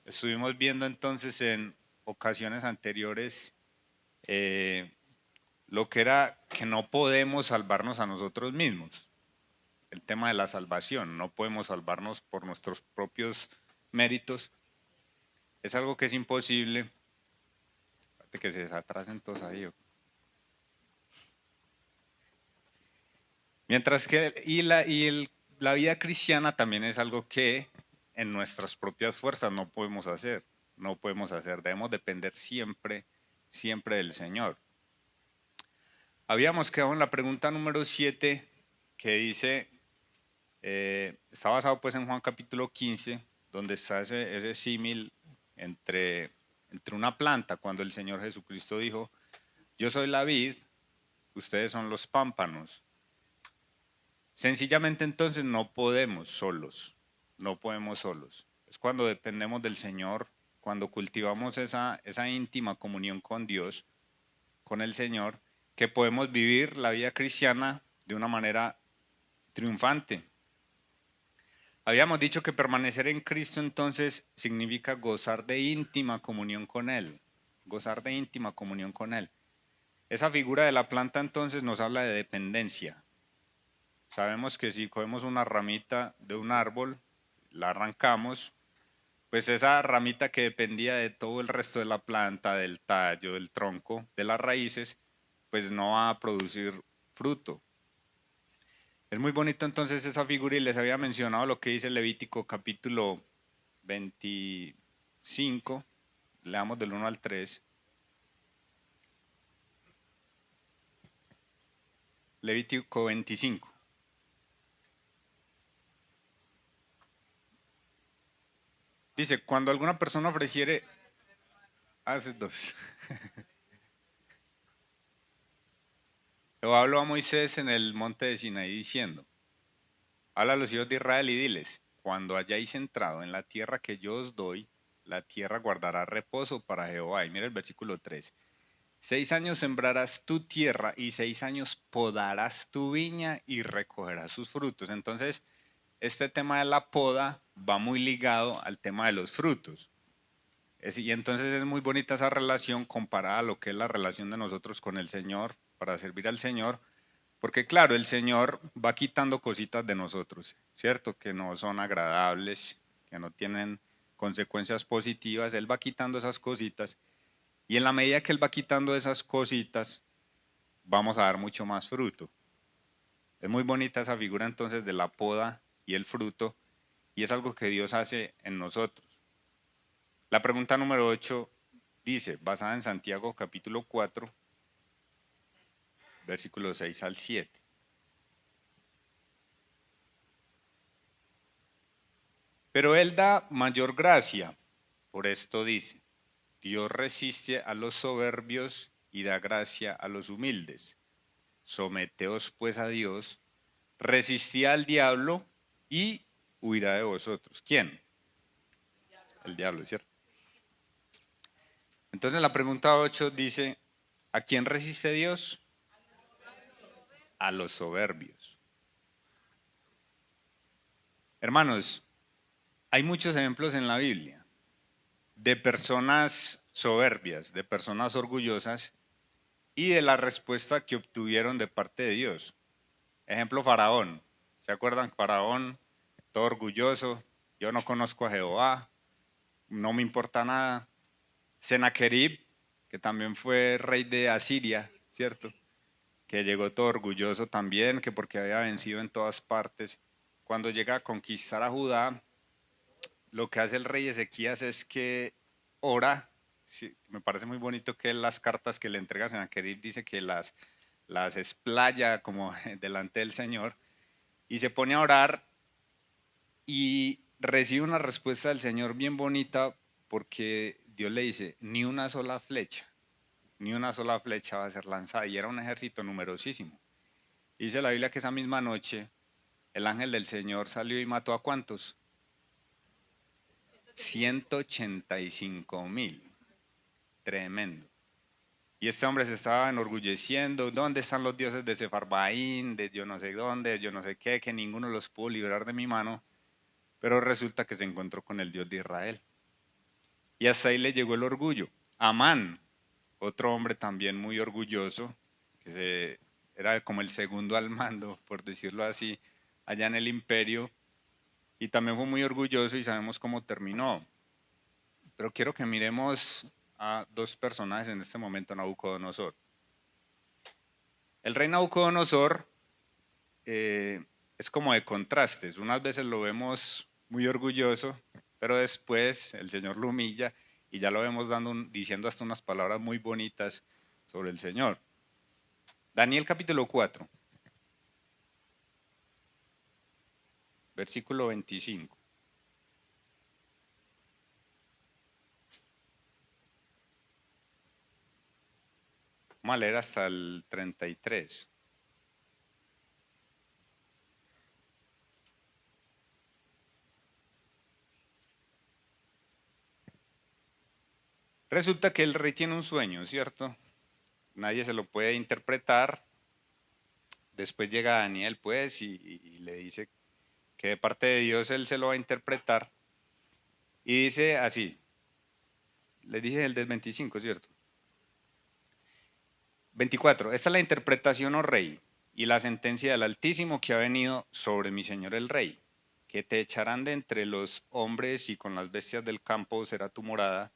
Estuvimos viendo entonces en ocasiones anteriores eh, lo que era que no podemos salvarnos a nosotros mismos. El tema de la salvación, no podemos salvarnos por nuestros propios méritos. Es algo que es imposible. Espérate que se desatrasen todos ahí. Mientras que la vida cristiana también es algo que en nuestras propias fuerzas no podemos hacer. No podemos hacer. Debemos depender siempre, siempre del Señor. Habíamos quedado en la pregunta número 7 que dice, está basado pues en Juan capítulo 15, donde está ese símil entre una planta, cuando el Señor Jesucristo dijo, yo soy la vid, ustedes son los pámpanos. Sencillamente entonces no podemos solos, no podemos solos. Es cuando dependemos del Señor, cuando cultivamos esa íntima comunión con Dios, con el Señor, que podemos vivir la vida cristiana de una manera triunfante. Habíamos dicho que permanecer en Cristo entonces significa gozar de íntima comunión con Él, gozar de íntima comunión con Él. Esa figura de la planta entonces nos habla de dependencia. Sabemos que si cogemos una ramita de un árbol, la arrancamos, pues esa ramita que dependía de todo el resto de la planta, del tallo, del tronco, de las raíces, pues no va a producir fruto. Es muy bonito entonces esa figura y les había mencionado lo que dice Levítico capítulo 25, leamos del 1 al 3. Levítico 25. Dice, cuando alguna persona ofreciere, hace dos. Lo habló a Moisés en el monte de Sinaí diciendo, habla a los hijos de Israel y diles, cuando hayáis entrado en la tierra que yo os doy, la tierra guardará reposo para Jehová. Y mira el versículo 3. 6 años sembrarás tu tierra y 6 años podarás tu viña y recogerás sus frutos. Entonces, este tema de la poda va muy ligado al tema de los frutos. Y entonces es muy bonita esa relación comparada a lo que es la relación de nosotros con el Señor, para servir al Señor, porque claro, el Señor va quitando cositas de nosotros, ¿cierto? Que no son agradables, que no tienen consecuencias positivas, Él va quitando esas cositas y en la medida que Él va quitando esas cositas, vamos a dar mucho más fruto. Es muy bonita esa figura entonces de la poda y el fruto y es algo que Dios hace en nosotros. La pregunta número 8 dice, basada en Santiago capítulo 4, versículos 6 al 7. Pero Él da mayor gracia. Por esto dice, Dios resiste a los soberbios y da gracia a los humildes. Someteos pues a Dios, resistid al diablo y huirá de vosotros. ¿Quién? El diablo, ¿cierto? Entonces la pregunta 8 dice, ¿a quién resiste Dios? A los soberbios. Hermanos, hay muchos ejemplos en la Biblia de personas soberbias, de personas orgullosas y de la respuesta que obtuvieron de parte de Dios. Ejemplo, Faraón. ¿Se acuerdan? Faraón, todo orgulloso, yo no conozco a Jehová, no me importa nada. Sennacherib, que también fue rey de Asiria, ¿cierto? Que llegó todo orgulloso también, que porque había vencido en todas partes. Cuando llega a conquistar a Judá, lo que hace el rey Ezequías es que ora. Sí, me parece muy bonito que las cartas que le entrega a Sennacherib dice que las explaya como delante del Señor y se pone a orar y recibe una respuesta del Señor bien bonita porque Dios le dice, ni una sola flecha va a ser lanzada. Y era un ejército numerosísimo. Dice la Biblia que esa misma noche el ángel del Señor salió y mató a ¿cuántos? 185,000. Tremendo. Y este hombre se estaba enorgulleciendo. ¿Dónde están los dioses de Sefarbaín? De yo no sé dónde, yo no sé qué, que ninguno los pudo librar de mi mano. Pero resulta que se encontró con el Dios de Israel. y hasta ahí le llegó el orgullo. Amán, otro hombre también muy orgulloso, era como el segundo al mando, por decirlo así, allá en el imperio, y también fue muy orgulloso y sabemos cómo terminó. Pero quiero que miremos a dos personajes en este momento, Nabucodonosor. El rey Nabucodonosor es como de contrastes. Unas veces lo vemos muy orgulloso, pero después el Señor lo humilla y ya lo vemos diciendo hasta unas palabras muy bonitas sobre el Señor. Daniel capítulo 4, versículo 25. Vamos a leer hasta el 33. Resulta que el rey tiene un sueño, ¿cierto? Nadie se lo puede interpretar. Después llega Daniel, pues, y le dice que de parte de Dios él se lo va a interpretar. Y dice así, le dije el del 25, ¿cierto? 24. Esta es la interpretación, oh rey, y la sentencia del Altísimo que ha venido sobre mi señor el rey, que te echarán de entre los hombres y con las bestias del campo será tu morada,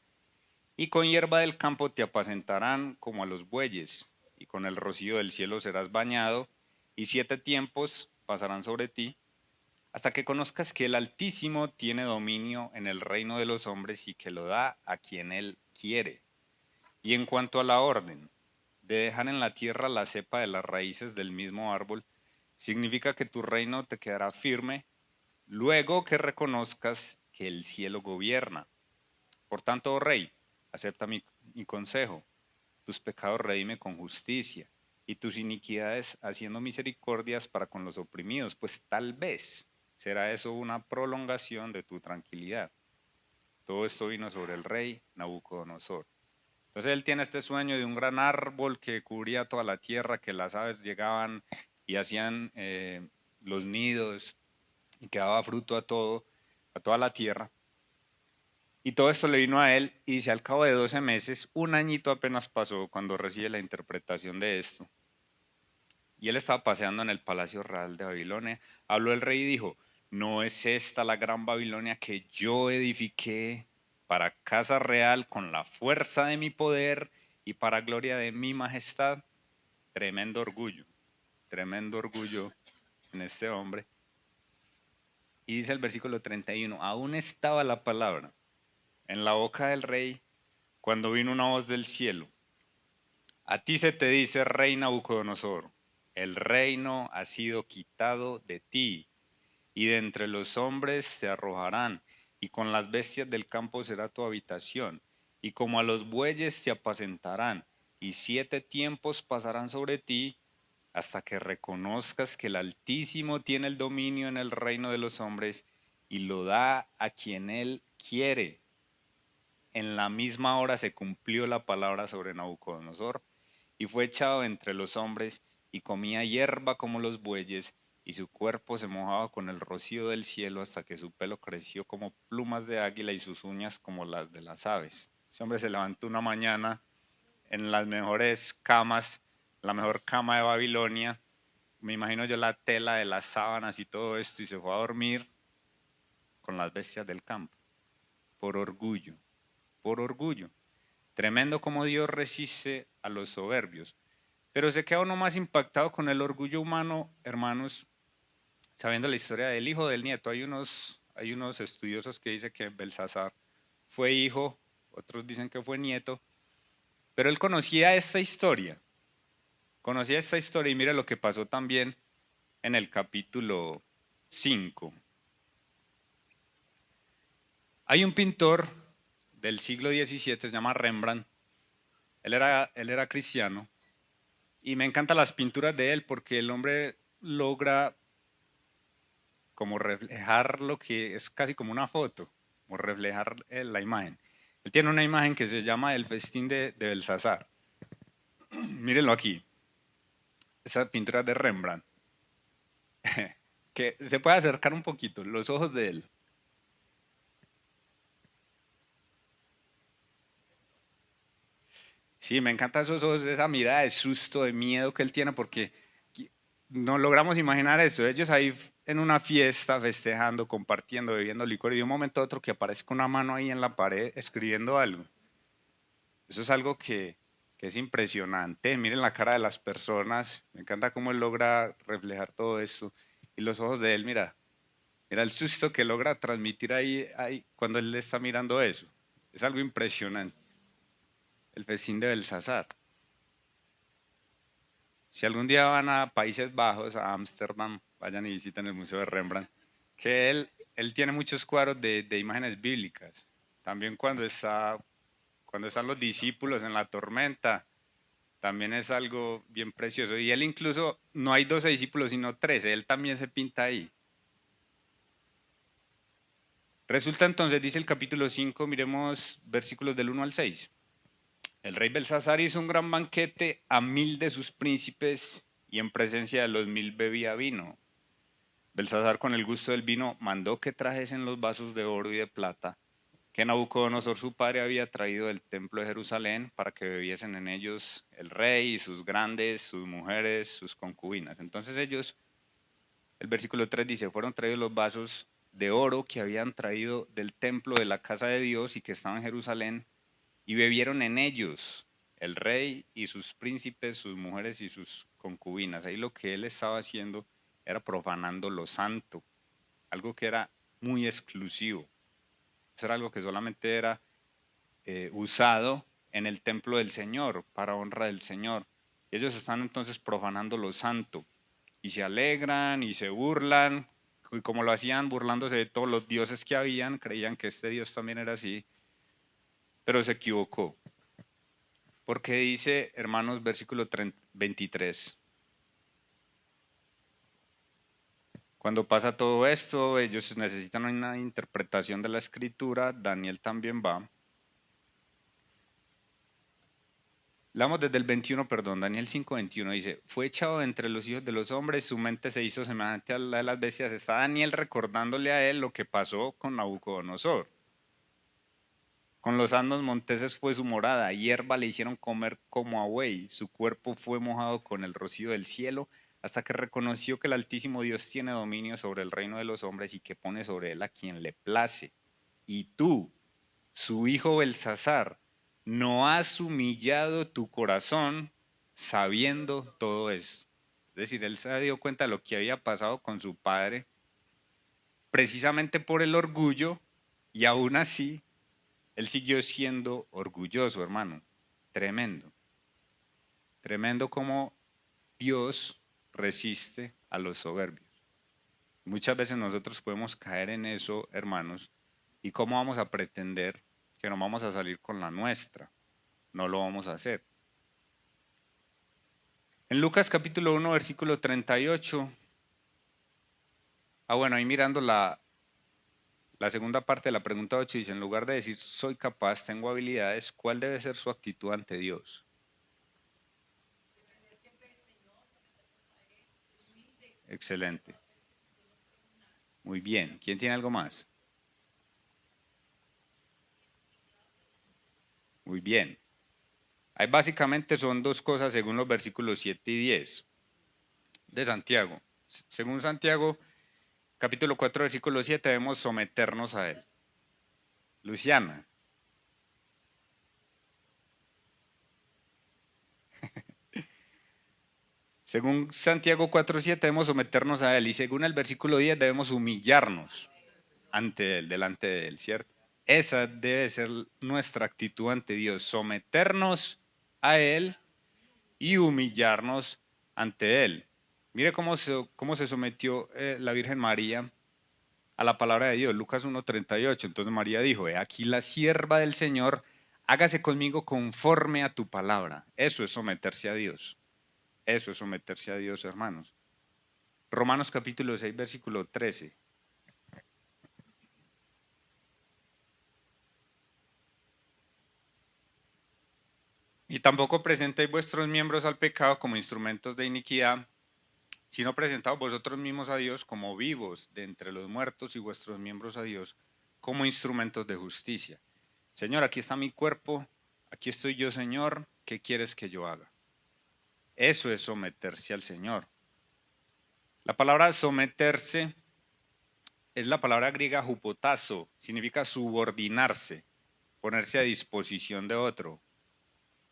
y con hierba del campo te apacentarán como a los bueyes, y con el rocío del cielo serás bañado, y 7 tiempos pasarán sobre ti, hasta que conozcas que el Altísimo tiene dominio en el reino de los hombres y que lo da a quien él quiere. Y en cuanto a la orden de dejar en la tierra la cepa de las raíces del mismo árbol, significa que tu reino te quedará firme luego que reconozcas que el cielo gobierna. Por tanto, oh rey, acepta mi consejo, tus pecados redime con justicia y tus iniquidades haciendo misericordias para con los oprimidos, pues tal vez será eso una prolongación de tu tranquilidad. Todo esto vino sobre el rey Nabucodonosor. Entonces él tiene este sueño de un gran árbol que cubría toda la tierra, que las aves llegaban y hacían los nidos y que daba fruto a toda la tierra. Y todo esto le vino a él y dice, al cabo de 12 meses, un añito apenas pasó cuando recibe la interpretación de esto. Y él estaba paseando en el palacio real de Babilonia. Habló el rey y dijo, ¿no es esta la gran Babilonia que yo edifiqué para casa real con la fuerza de mi poder y para gloria de mi majestad? Tremendo orgullo en este hombre. Y dice el versículo 31, aún estaba la palabra en la boca del rey cuando vino una voz del cielo. A ti se te dice, rey Nabucodonosor, el reino ha sido quitado de ti, y de entre los hombres te arrojarán, y con las bestias del campo será tu habitación, y como a los bueyes te apacentarán, y 7 tiempos pasarán sobre ti, hasta que reconozcas que el Altísimo tiene el dominio en el reino de los hombres, y lo da a quien él quiere. En la misma hora se cumplió la palabra sobre Nabucodonosor, y fue echado entre los hombres, y comía hierba como los bueyes, y su cuerpo se mojaba con el rocío del cielo hasta que su pelo creció como plumas de águila y sus uñas como las de las aves. Ese hombre se levantó una mañana en las mejores camas, la mejor cama de Babilonia, me imagino yo la tela de las sábanas y todo esto, y se fue a dormir con las bestias del campo, por orgullo, por orgullo. Tremendo como Dios resiste a los soberbios. Pero se queda uno más impactado con el orgullo humano, hermanos, sabiendo la historia del hijo del nieto. Hay unos estudiosos que dicen que Belsasar fue hijo, otros dicen que fue nieto, pero él conocía esta historia y mira lo que pasó también en el capítulo 5. Hay un pintor del siglo XVII, se llama Rembrandt, él era cristiano, y me encantan las pinturas de él porque el hombre logra como reflejar lo que es casi como una foto, como reflejar la imagen. Él tiene una imagen que se llama El festín de Belsasar. Mírenlo aquí, esa pintura de Rembrandt, que se puede acercar un poquito, los ojos de él. Sí, me encanta esos ojos, esa mirada de susto, de miedo que él tiene, porque no logramos imaginar eso. Ellos ahí en una fiesta, festejando, compartiendo, bebiendo licor, y de un momento a otro que aparezca una mano ahí en la pared escribiendo algo. Eso es algo que es impresionante. Miren la cara de las personas. Me encanta cómo él logra reflejar todo eso. Y los ojos de él, mira, mira el susto que logra transmitir ahí cuando él está mirando eso. Es algo impresionante. El festín de Belsasar. Si algún día van a Países Bajos, a Ámsterdam, vayan y visiten el Museo de Rembrandt, que él tiene muchos cuadros de imágenes bíblicas. También cuando están los discípulos en la tormenta, también es algo bien precioso. Y él incluso, no hay 12 discípulos, sino 13, él también se pinta ahí. Resulta entonces, dice el capítulo 5, miremos versículos del 1 al 6. El rey Belsasar hizo un gran banquete a 1000 de sus príncipes y en presencia de los 1000 bebía vino. Belsasar, con el gusto del vino, mandó que trajesen los vasos de oro y de plata que Nabucodonosor su padre había traído del templo de Jerusalén para que bebiesen en ellos el rey y sus grandes, sus mujeres, sus concubinas. Entonces ellos, el versículo 3 dice, fueron traídos los vasos de oro que habían traído del templo de la casa de Dios y que estaban en Jerusalén, y bebieron en ellos el rey y sus príncipes, sus mujeres y sus concubinas. Ahí lo que él estaba haciendo era profanando lo santo, algo que era muy exclusivo. Eso era algo que solamente era usado en el templo del Señor, para honra del Señor. Y ellos están entonces profanando lo santo y se alegran y se burlan, y como lo hacían burlándose de todos los dioses que habían, creían que este Dios también era así, pero se equivocó. Porque dice, hermanos, versículo 23, cuando pasa todo esto, ellos necesitan una interpretación de la escritura, Daniel también va. Leamos desde el 21, perdón, Daniel 5:21 dice, fue echado entre los hijos de los hombres, su mente se hizo semejante a la de las bestias. Está Daniel recordándole a él lo que pasó con Nabucodonosor. Con los asnos monteses fue su morada, hierba le hicieron comer como a buey, su cuerpo fue mojado con el rocío del cielo, hasta que reconoció que el Altísimo Dios tiene dominio sobre el reino de los hombres y que pone sobre él a quien le place. Y tú, su hijo Belsasar, no has humillado tu corazón sabiendo todo eso. Es decir, él se dio cuenta de lo que había pasado con su padre, precisamente por el orgullo, y aún así, él siguió siendo orgulloso, hermano. Tremendo. Tremendo como Dios resiste a los soberbios. Muchas veces nosotros podemos caer en eso, hermanos, y cómo vamos a pretender que no vamos a salir con la nuestra. No lo vamos a hacer. En Lucas capítulo 1, versículo 38. Bueno, ahí mirando la segunda parte de la pregunta 8 dice, en lugar de decir soy capaz, tengo habilidades, ¿cuál debe ser su actitud ante Dios? Excelente. Muy bien. ¿Quién tiene algo más? Muy bien. Ahí básicamente son dos cosas según los versículos 7 y 10 de Santiago. Según Santiago, capítulo 4, versículo 7, debemos someternos a él. Luciana. Según Santiago 4:7 debemos someternos a Él y según el versículo 10 debemos humillarnos ante Él, delante de Él, ¿cierto? Esa debe ser nuestra actitud ante Dios, someternos a Él y humillarnos ante Él. Mire cómo se sometió la Virgen María a la palabra de Dios, Lucas 1:38. Entonces María dijo, he aquí la sierva del Señor, hágase conmigo conforme a tu palabra. Eso es someterse a Dios. Eso es someterse a Dios, hermanos. Romanos capítulo 6, versículo 13. Y tampoco presentéis vuestros miembros al pecado como instrumentos de iniquidad, sino presentaos vosotros mismos a Dios como vivos de entre los muertos y vuestros miembros a Dios como instrumentos de justicia. Señor, aquí está mi cuerpo, aquí estoy yo, Señor, ¿qué quieres que yo haga? Eso es someterse al Señor. La palabra someterse es la palabra griega hupotazo, significa subordinarse, ponerse a disposición de otro.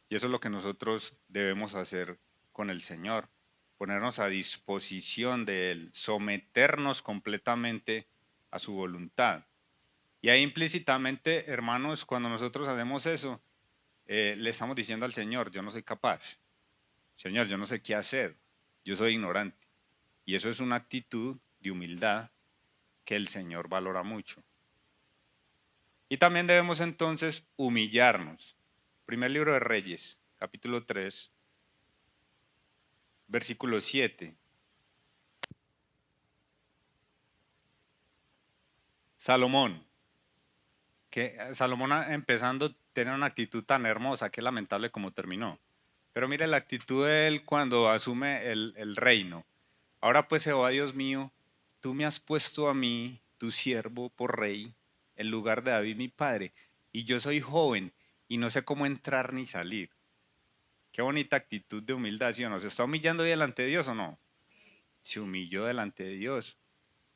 Y eso es lo que nosotros debemos hacer con el Señor, ponernos a disposición de Él, someternos completamente a su voluntad. Y ahí implícitamente, hermanos, cuando nosotros hacemos eso, le estamos diciendo al Señor, yo no soy capaz, Señor, yo no sé qué hacer, yo soy ignorante. Y eso es una actitud de humildad que el Señor valora mucho. Y también debemos entonces humillarnos. Primer libro de Reyes, capítulo 3, versículo 7. Salomón, que Salomón empezando tiene una actitud tan hermosa que es lamentable como terminó. Pero mire la actitud de él cuando asume el reino. Ahora pues Jehová Dios mío, tú me has puesto a mí, tu siervo, por rey, en lugar de David mi padre, y yo soy joven y no sé cómo entrar ni salir. Qué bonita actitud de humildad, ¿sí o no? ¿Se está humillando delante de Dios o no? Se humilló delante de Dios.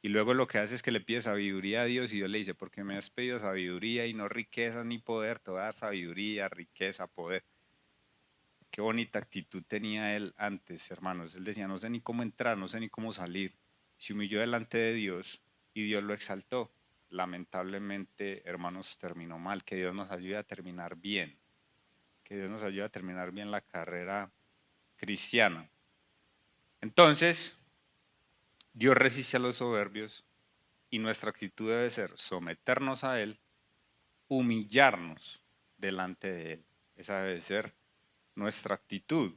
Y luego lo que hace es que le pide sabiduría a Dios y Dios le dice, porque me has pedido sabiduría y no riqueza ni poder, te voy a dar sabiduría, riqueza, poder. Qué bonita actitud tenía él antes, hermanos. Él decía, no sé ni cómo entrar, no sé ni cómo salir. Se humilló delante de Dios y Dios lo exaltó. Lamentablemente, hermanos, terminó mal. Que Dios nos ayude a terminar bien. Que Dios nos ayude a terminar bien la carrera cristiana. Entonces, Dios resiste a los soberbios y nuestra actitud debe ser someternos a Él, humillarnos delante de Él. Esa debe ser nuestra actitud.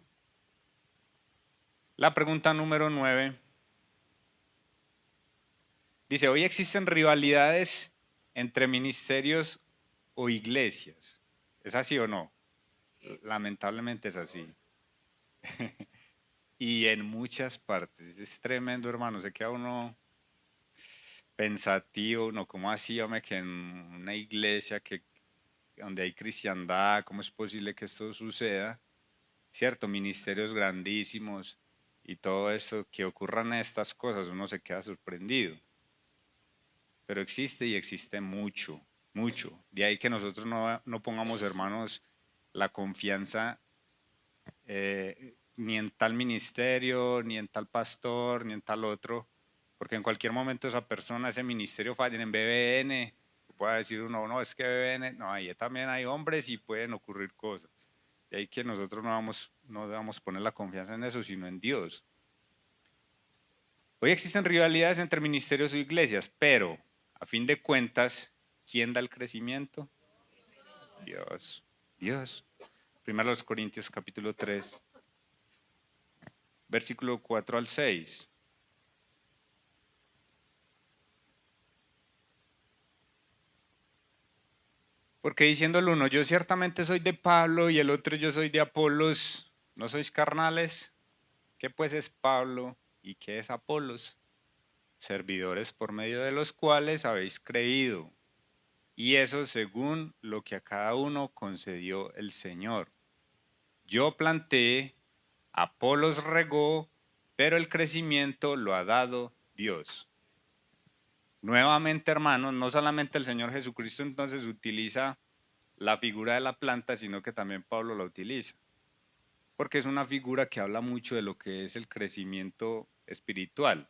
La pregunta número 9 dice, ¿hoy existen rivalidades entre ministerios o iglesias? ¿Es así o no? Lamentablemente es así. Y en muchas partes. Es tremendo, hermano. Se queda uno pensativo, ¿no? ¿Cómo así, hombre, que en una iglesia donde hay cristiandad, cómo es posible que esto suceda? ¿Cierto? Ministerios grandísimos y todo esto, que ocurran estas cosas, uno se queda sorprendido. Pero existe y existe mucho, mucho. De ahí que nosotros no pongamos, hermanos, la confianza ni en tal ministerio, ni en tal pastor, ni en tal otro, porque en cualquier momento esa persona, ese ministerio falla en BBN, puede decir uno, no, es que BBN, no, ahí también hay hombres y pueden ocurrir cosas. De ahí que nosotros no debamos poner la confianza en eso, sino en Dios. Hoy existen rivalidades entre ministerios o iglesias, pero a fin de cuentas, ¿quién da el crecimiento? Dios. Dios. Primero los Corintios capítulo 3, versículo 4 al 6. Porque diciendo el uno, yo ciertamente soy de Pablo y el otro yo soy de Apolos, ¿no sois carnales? ¿Qué pues es Pablo y qué es Apolos? Servidores por medio de los cuales habéis creído, y eso según lo que a cada uno concedió el Señor. Yo planté, Apolos regó, pero el crecimiento lo ha dado Dios. Nuevamente, hermanos, no solamente el Señor Jesucristo entonces utiliza la figura de la planta, sino que también Pablo la utiliza, porque es una figura que habla mucho de lo que es el crecimiento espiritual.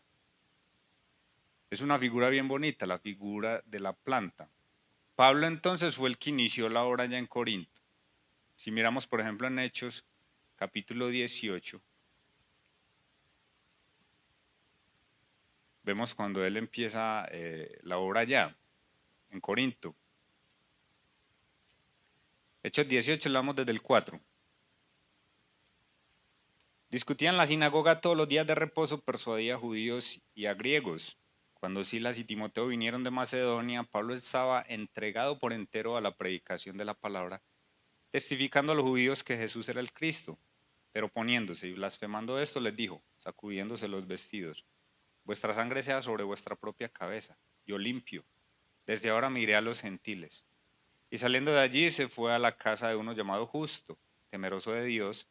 Es una figura bien bonita, la figura de la planta. Pablo entonces fue el que inició la obra ya en Corinto. Si miramos, por ejemplo, en Hechos, capítulo 18, vemos cuando él empieza la obra ya en Corinto. Hechos 18, leamos desde el 4. Discutía en la sinagoga todos los días de reposo, persuadía a judíos y a griegos. Cuando Silas y Timoteo vinieron de Macedonia, Pablo estaba entregado por entero a la predicación de la palabra, testificando a los judíos que Jesús era el Cristo. Pero poniéndose y blasfemando esto, les dijo, sacudiéndose los vestidos, vuestra sangre sea sobre vuestra propia cabeza, yo limpio. Desde ahora miré a los gentiles. Y saliendo de allí se fue a la casa de uno llamado Justo, temeroso de Dios,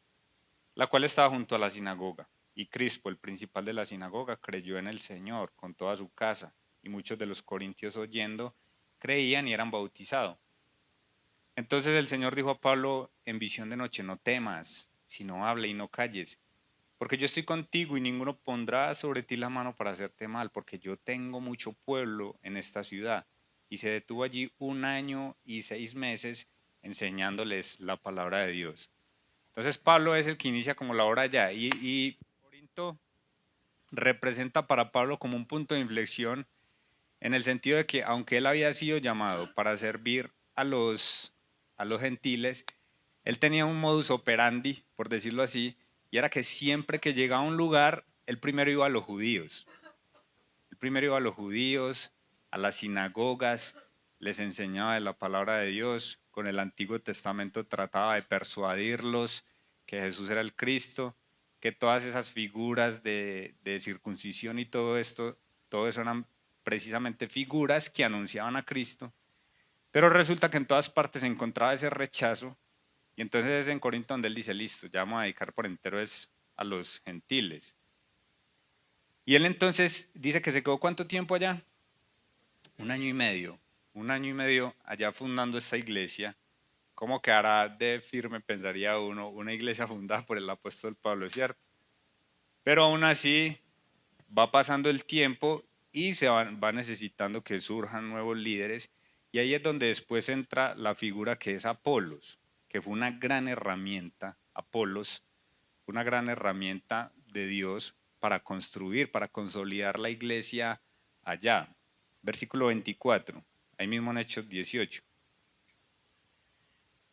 la cual estaba junto a la sinagoga. Y Crispo, el principal de la sinagoga, creyó en el Señor con toda su casa, y muchos de los corintios oyendo creían y eran bautizados. Entonces el Señor dijo a Pablo en visión de noche: no temas, sino habla y no calles, porque yo estoy contigo y ninguno pondrá sobre ti la mano para hacerte mal, porque yo tengo mucho pueblo en esta ciudad. Y se detuvo allí 1 año y 6 meses enseñándoles la palabra de Dios. Entonces Pablo es el que inicia como la obra allá, y Corinto representa para Pablo como un punto de inflexión, en el sentido de que aunque él había sido llamado para servir a los gentiles, él tenía un modus operandi, por decirlo así, y era que siempre que llegaba a un lugar, él primero iba a los judíos. Él primero iba a los judíos, a las sinagogas, les enseñaba de la palabra de Dios. Con el Antiguo Testamento trataba de persuadirlos que Jesús era el Cristo, que todas esas figuras de circuncisión y todo eso eran precisamente figuras que anunciaban a Cristo. Pero resulta que en todas partes se encontraba ese rechazo, y entonces es en Corinto donde él dice: listo, ya vamos a dedicar por entero a los gentiles. Y él entonces dice que se quedó ¿cuánto tiempo allá? 1 año y medio. 1 año y medio allá fundando esta iglesia. ¿Cómo quedará de firme, pensaría uno, una iglesia fundada por el apóstol Pablo, cierto? Pero aún así va pasando el tiempo y va necesitando que surjan nuevos líderes, y ahí es donde después entra la figura que es Apolos, que fue una gran herramienta. Apolos, una gran herramienta de Dios para construir, para consolidar la iglesia allá. Versículo 24, ahí mismo en Hechos 18.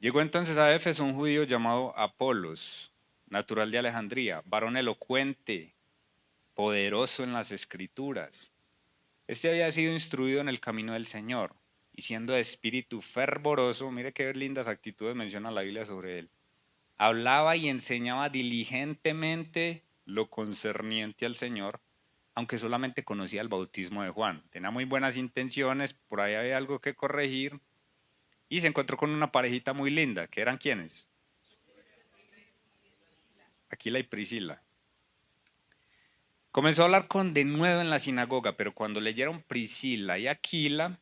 Llegó entonces a Éfeso un judío llamado Apolos, natural de Alejandría, varón elocuente, poderoso en las escrituras. Este había sido instruido en el camino del Señor, y siendo de espíritu fervoroso, mire qué lindas actitudes menciona la Biblia sobre él, hablaba y enseñaba diligentemente lo concerniente al Señor, aunque solamente conocía el bautismo de Juan. Tenía muy buenas intenciones, por ahí había algo que corregir, y se encontró con una parejita muy linda, que eran ¿quiénes? Aquila y Priscila. Comenzó a hablar con denuedo en la sinagoga, pero cuando leyeron Priscila y Aquila,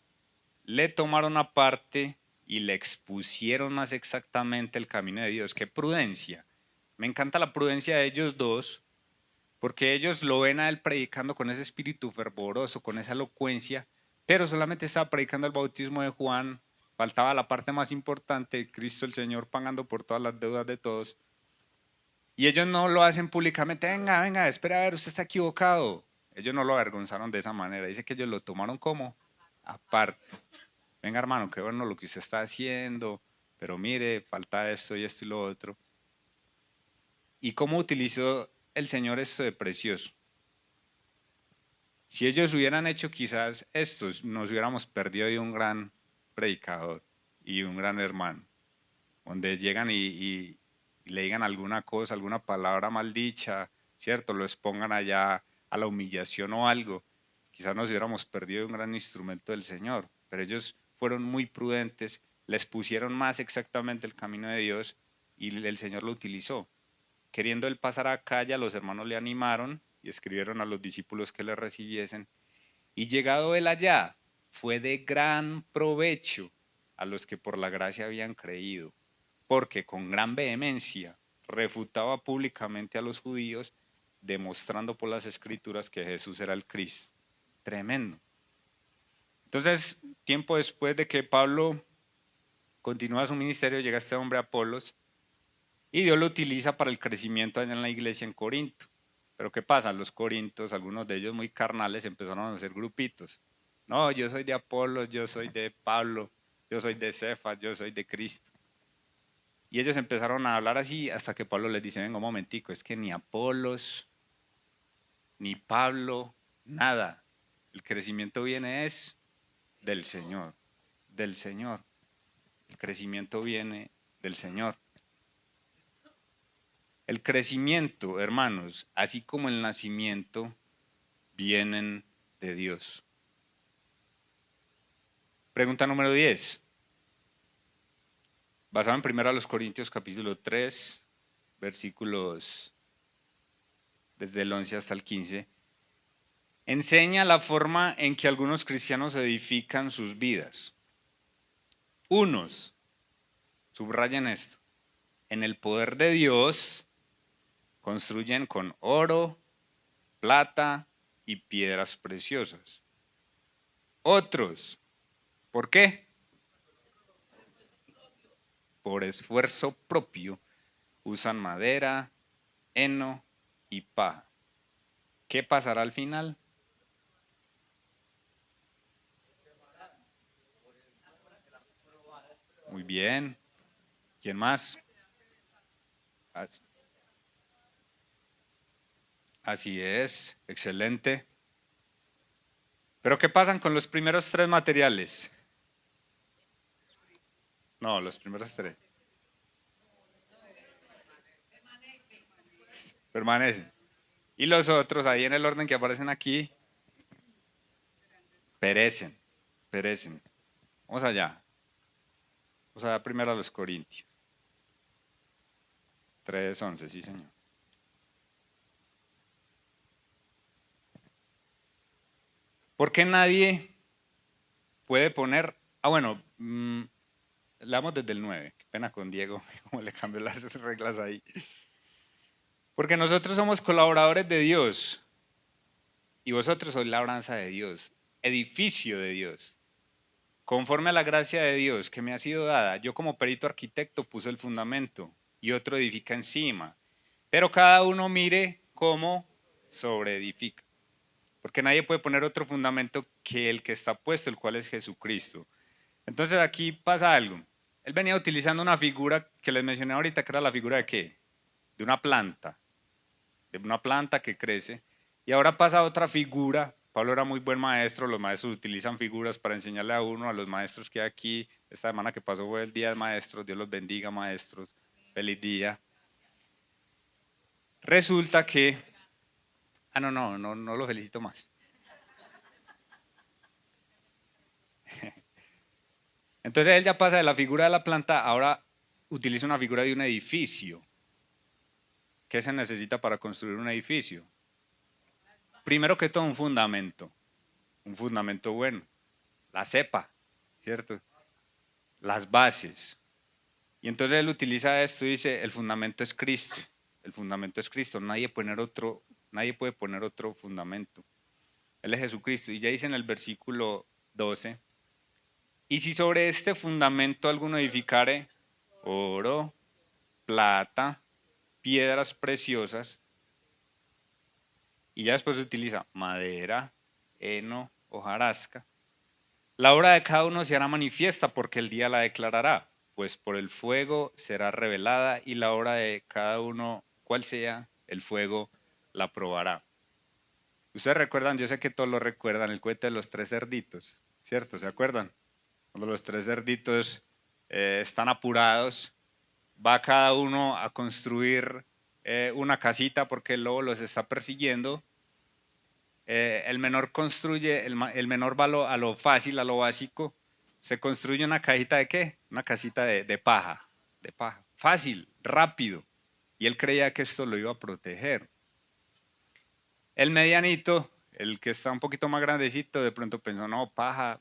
le tomaron aparte y le expusieron más exactamente el camino de Dios. ¡Qué prudencia! Me encanta la prudencia de ellos dos, porque ellos lo ven a él predicando con ese espíritu fervoroso, con esa elocuencia, pero solamente estaba predicando el bautismo de Juan. Faltaba la parte más importante: Cristo el Señor pagando por todas las deudas de todos. Y ellos no lo hacen públicamente: venga, venga, espera, a ver, usted está equivocado. Ellos no lo avergonzaron de esa manera. Dice que ellos lo tomaron como aparte. Venga, hermano, qué bueno lo que usted está haciendo, pero mire, falta esto y esto y lo otro. ¿Y cómo utilizó el Señor esto de precioso? Si ellos hubieran hecho quizás estos, nos hubiéramos perdido de un gran predicador y un gran hermano, donde llegan y le digan alguna cosa, alguna palabra maldicha, ¿cierto? Lo expongan allá a la humillación o algo. Quizás nos hubiéramos perdido de un gran instrumento del Señor, pero ellos fueron muy prudentes, les pusieron más exactamente el camino de Dios, y el Señor lo utilizó. Queriendo él pasar a calle, los hermanos le animaron y escribieron a los discípulos que le recibiesen. Y llegado él allá, fue de gran provecho a los que por la gracia habían creído, porque con gran vehemencia refutaba públicamente a los judíos, demostrando por las escrituras que Jesús era el Cristo. Tremendo. Entonces, tiempo después de que Pablo continúa su ministerio, llega este hombre Apolos, y Dios lo utiliza para el crecimiento allá en la iglesia en Corinto. Pero ¿qué pasa? Los corintos, algunos de ellos muy carnales, empezaron a hacer grupitos. No, yo soy de Apolos, yo soy de Pablo, yo soy de Cefas, yo soy de Cristo. Y ellos empezaron a hablar así hasta que Pablo les dice: venga un momentico, es que ni Apolos, ni Pablo, nada. El crecimiento viene es del Señor, del Señor. El crecimiento viene del Señor. El crecimiento, hermanos, así como el nacimiento, vienen de Dios. Pregunta número 10. basado en 1 Corintios capítulo 3, versículos desde el 11 hasta el 15, enseña la forma en que algunos cristianos edifican sus vidas. Unos, subrayan esto, en el poder de Dios construyen con oro, plata y piedras preciosas. Otros, ¿por qué? Por esfuerzo propio usan madera, heno y paja. ¿Qué pasará al final? Muy bien. ¿Quién más? Así es, excelente. ¿Pero qué pasan con los primeros tres materiales? No, los primeros tres. Permanecen. Y los otros, ahí en el orden que aparecen aquí, perecen. Perecen. Vamos allá. Vamos allá primero a los Corintios. 3:11, sí, señor. ¿Por qué nadie puede poner? Bueno, leamos desde el 9. Qué pena con Diego, cómo le cambió las reglas ahí. Porque nosotros somos colaboradores de Dios y vosotros sois labranza de Dios, edificio de Dios. Conforme a la gracia de Dios que me ha sido dada, yo como perito arquitecto puse el fundamento y otro edifica encima. Pero cada uno mire cómo sobreedifica. Porque nadie puede poner otro fundamento que el que está puesto, el cual es Jesucristo. Entonces aquí pasa algo. Él venía utilizando una figura que les mencioné ahorita, que era la figura de qué? De una planta que crece. Y ahora pasa otra figura. Pablo era muy buen maestro, los maestros utilizan figuras para enseñarle a uno, a los maestros que hay aquí. Esta semana que pasó fue el Día del Maestro, Dios los bendiga, maestros. Feliz día. Resulta que... no lo felicito más. Entonces él ya pasa de la figura de la planta, ahora utiliza una figura de un edificio. ¿Qué se necesita para construir un edificio? Primero que todo un fundamento bueno, la cepa, ¿cierto? Las bases. Y entonces él utiliza esto y dice, el fundamento es Cristo, el fundamento es Cristo, nadie puede poner otro fundamento. Él es Jesucristo. Y ya dice en el versículo 12, y si sobre este fundamento alguno edificare oro, plata, piedras preciosas, y ya después utiliza madera, heno, hojarasca. La obra de cada uno se hará manifiesta porque el día la declarará, pues por el fuego será revelada y la obra de cada uno, cual sea, el fuego la probará. Ustedes recuerdan, yo sé que todos lo recuerdan, el cuento de los tres cerditos, ¿cierto? ¿Se acuerdan? Cuando los tres cerditos están apurados, va cada uno a construir una casita porque el lobo los está persiguiendo. El menor construye, el menor va a lo fácil, a lo básico. Se construye una cajita de qué? Una casita de paja. De paja. Fácil, rápido. Y él creía que esto lo iba a proteger. El medianito, el que está un poquito más grandecito, de pronto pensó, no, paja,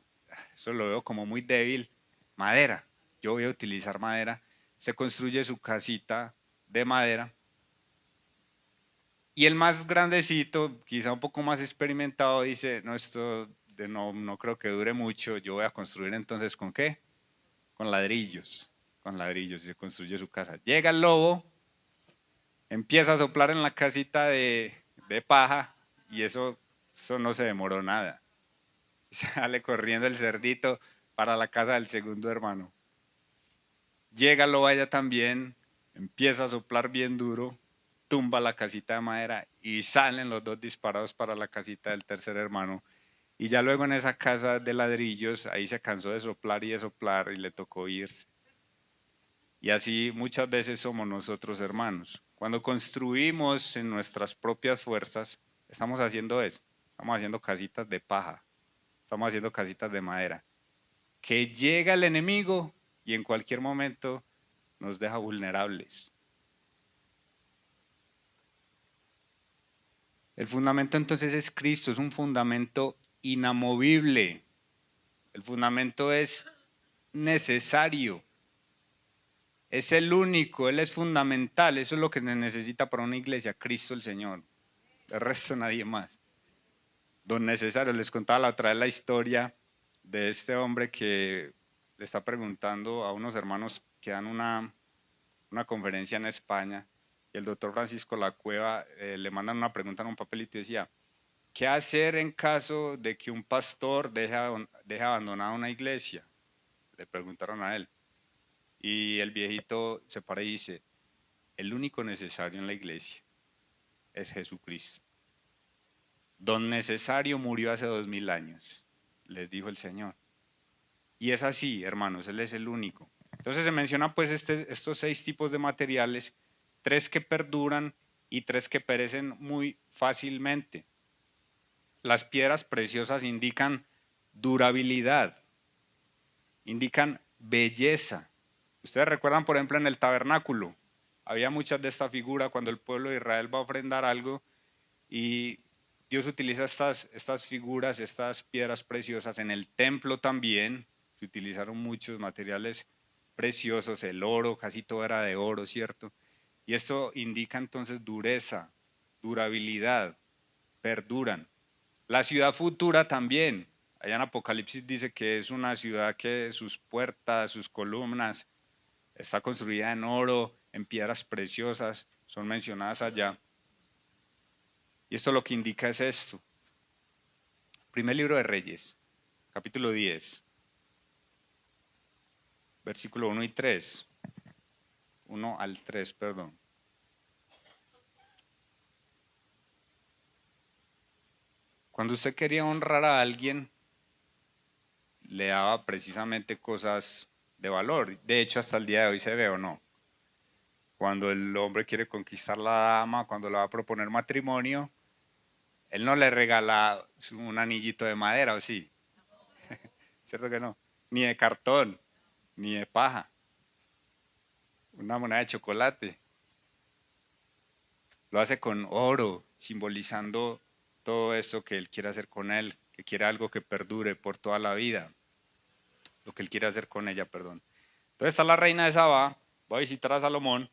eso lo veo como muy débil. Madera, yo voy a utilizar madera. Se construye su casita de madera. Y el más grandecito, quizá un poco más experimentado, dice, no, esto no creo que dure mucho, yo voy a construir entonces ¿con qué? Con ladrillos, y se construye su casa. Llega el lobo, empieza a soplar en la casita de paja y eso no se demoró nada. Sale corriendo el cerdito para la casa del segundo hermano. Llega el lobo allá también, empieza a soplar bien duro, tumba la casita de madera y salen los dos disparados para la casita del tercer hermano. Y ya luego en esa casa de ladrillos, ahí se cansó de soplar y de soplar y le tocó irse. Y así muchas veces somos nosotros, hermanos. Cuando construimos en nuestras propias fuerzas, estamos haciendo eso. Estamos haciendo casitas de paja. Estamos haciendo casitas de madera. Que llega el enemigo y en cualquier momento nos deja vulnerables. El fundamento entonces es Cristo, es un fundamento inamovible. El fundamento es necesario. Es el único, Él es fundamental. Eso es lo que se necesita para una iglesia, Cristo el Señor. El resto nadie más. Don necesario, les contaba la otra vez la historia de este hombre que le está preguntando a unos hermanos que dan una conferencia en España, y el doctor Francisco Lacueva le mandan una pregunta en un papelito y decía, ¿qué hacer en caso de que un pastor deje abandonada una iglesia? Le preguntaron a él. Y el viejito se para y dice, el único necesario en la iglesia es Jesucristo. Don necesario murió hace 2000 años, les dijo el Señor. Y es así, hermanos, Él es el único. Entonces se menciona pues estos 6 tipos de materiales, 3 que perduran y 3 que perecen muy fácilmente. Las piedras preciosas indican durabilidad, indican belleza. Ustedes recuerdan, por ejemplo, en el tabernáculo, había muchas de esta figura cuando el pueblo de Israel va a ofrendar algo y Dios utiliza estas figuras, estas piedras preciosas. En el templo también se utilizaron muchos materiales preciosos, el oro, casi todo era de oro, ¿cierto? Y esto indica entonces dureza, durabilidad, perduran. La ciudad futura también. Allá en Apocalipsis dice que es una ciudad que sus puertas, sus columnas, está construida en oro, en piedras preciosas, son mencionadas allá. Y esto lo que indica es esto. Primer libro de Reyes, capítulo 10, versículo 1 y 3. 1 al 3, perdón. Cuando usted quería honrar a alguien, le daba precisamente cosas de valor. De hecho, hasta el día de hoy se ve o no. Cuando el hombre quiere conquistar a la dama, cuando le va a proponer matrimonio, él no le regala un anillito de madera, ¿o sí? ¿Cierto que no? Ni de cartón, ni de paja. Una moneda de chocolate. Lo hace con oro, simbolizando todo esto que él quiere hacer con él, que quiere algo que perdure por toda la vida. Lo que él quiere hacer con ella, perdón. Entonces está la reina de Sabá, va a visitar a Salomón.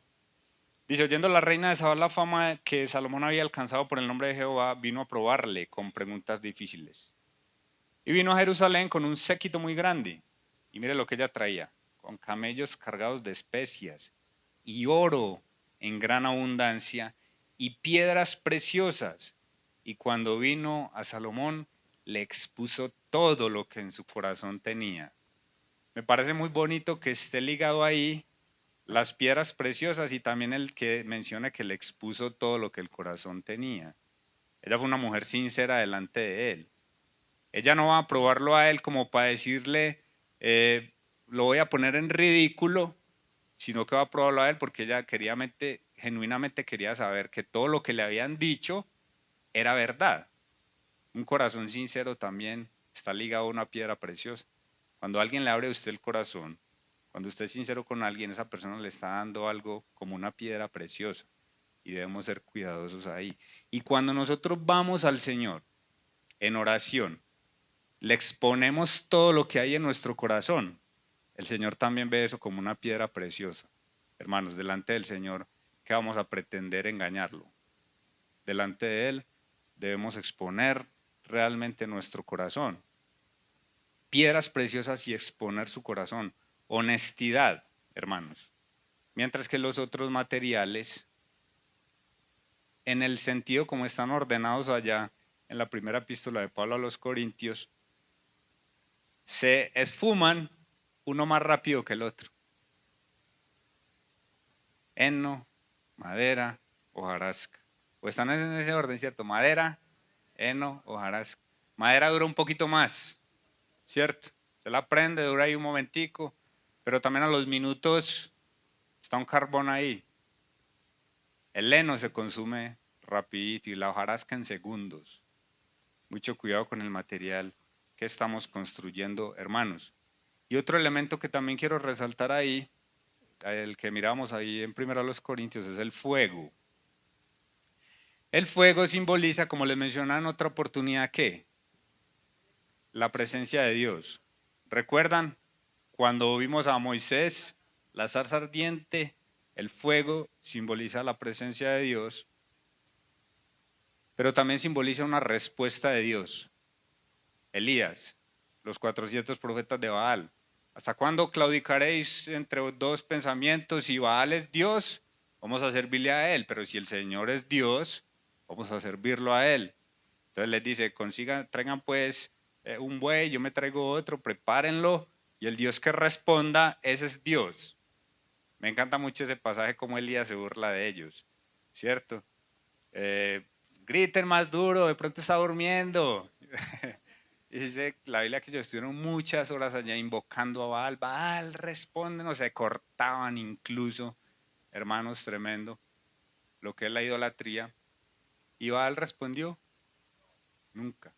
Dice, oyendo la reina de Sabá la fama que Salomón había alcanzado por el nombre de Jehová, vino a probarle con preguntas difíciles. Y vino a Jerusalén con un séquito muy grande. Y mire lo que ella traía, con camellos cargados de especias y oro en gran abundancia y piedras preciosas. Y cuando vino a Salomón, le expuso todo lo que en su corazón tenía. Me parece muy bonito que esté ligado ahí las piedras preciosas y también el que menciona que le expuso todo lo que el corazón tenía. Ella fue una mujer sincera delante de él. Ella no va a probarlo a él como para decirle, lo voy a poner en ridículo, sino que va a probarlo a él porque ella genuinamente quería saber que todo lo que le habían dicho era verdad. Un corazón sincero también está ligado a una piedra preciosa. Cuando alguien le abre a usted el corazón, cuando usted es sincero con alguien, esa persona le está dando algo como una piedra preciosa y debemos ser cuidadosos ahí. Y cuando nosotros vamos al Señor en oración, le exponemos todo lo que hay en nuestro corazón. El Señor también ve eso como una piedra preciosa. Hermanos, delante del Señor, ¿qué vamos a pretender engañarlo? Delante de Él debemos exponer realmente nuestro corazón. Piedras preciosas y exponer su corazón. Honestidad, hermanos. Mientras que los otros materiales, en el sentido como están ordenados allá en la primera epístola de Pablo a los Corintios, se esfuman uno más rápido que el otro. Heno, madera, hojarasca. O están en ese orden, ¿cierto? Madera, heno, hojarasca. Madera dura un poquito más, ¿cierto? Se la prende, dura ahí un momentico, pero también a los minutos está un carbón ahí. El heno se consume rapidito y la hojarasca en segundos. Mucho cuidado con el material que estamos construyendo, hermanos. Y otro elemento que también quiero resaltar ahí, el que miramos ahí en 1 Corintios, es el fuego. El fuego simboliza, como les mencionaba en otra oportunidad, ¿qué? La presencia de Dios. ¿Recuerdan cuando vimos a Moisés, la zarza ardiente? El fuego simboliza la presencia de Dios, pero también simboliza una respuesta de Dios. Elías, los 400 profetas de Baal. ¿Hasta cuándo claudicaréis entre dos pensamientos? Si Baal es Dios, vamos a servirle a él, pero si el Señor es Dios, vamos a servirlo a él. Entonces les dice, traigan pues un buey, yo me traigo otro, prepárenlo, y el Dios que responda, ese es Dios. Me encanta mucho ese pasaje, como Elías se burla de ellos, ¿cierto? Griten más duro, de pronto está durmiendo. Y dice la Biblia que ellos estuvieron muchas horas allá invocando a Baal. Baal, responden, se cortaban incluso, hermanos, tremendo, lo que es la idolatría. Y Baal respondió, nunca.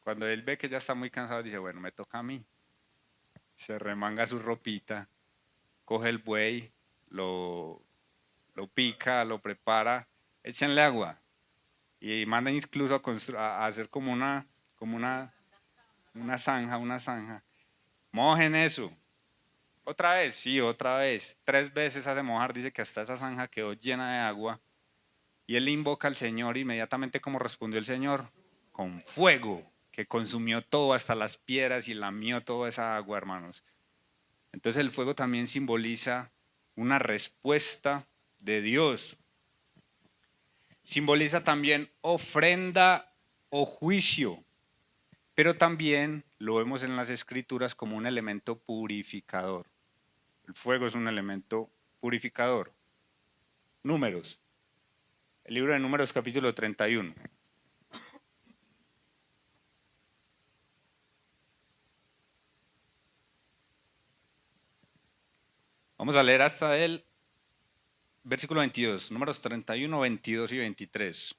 Cuando él ve que ya está muy cansado, dice, bueno, me toca a mí. Se remanga su ropita, coge el buey, lo pica, lo prepara, échenle agua. Y manda incluso a hacer como una zanja. Mojen eso. Otra vez, sí, otra vez. 3 veces hace mojar, dice que hasta esa zanja quedó llena de agua. Y él invoca al Señor, inmediatamente como respondió el Señor, con fuego, que consumió todo, hasta las piedras, y lamió toda esa agua, hermanos. Entonces el fuego también simboliza una respuesta de Dios. Simboliza también ofrenda o juicio, pero también lo vemos en las Escrituras como un elemento purificador. El fuego es un elemento purificador. Números. El libro de Números, capítulo 31. Vamos a leer hasta el versículo 22. Números 31, 22 y 23.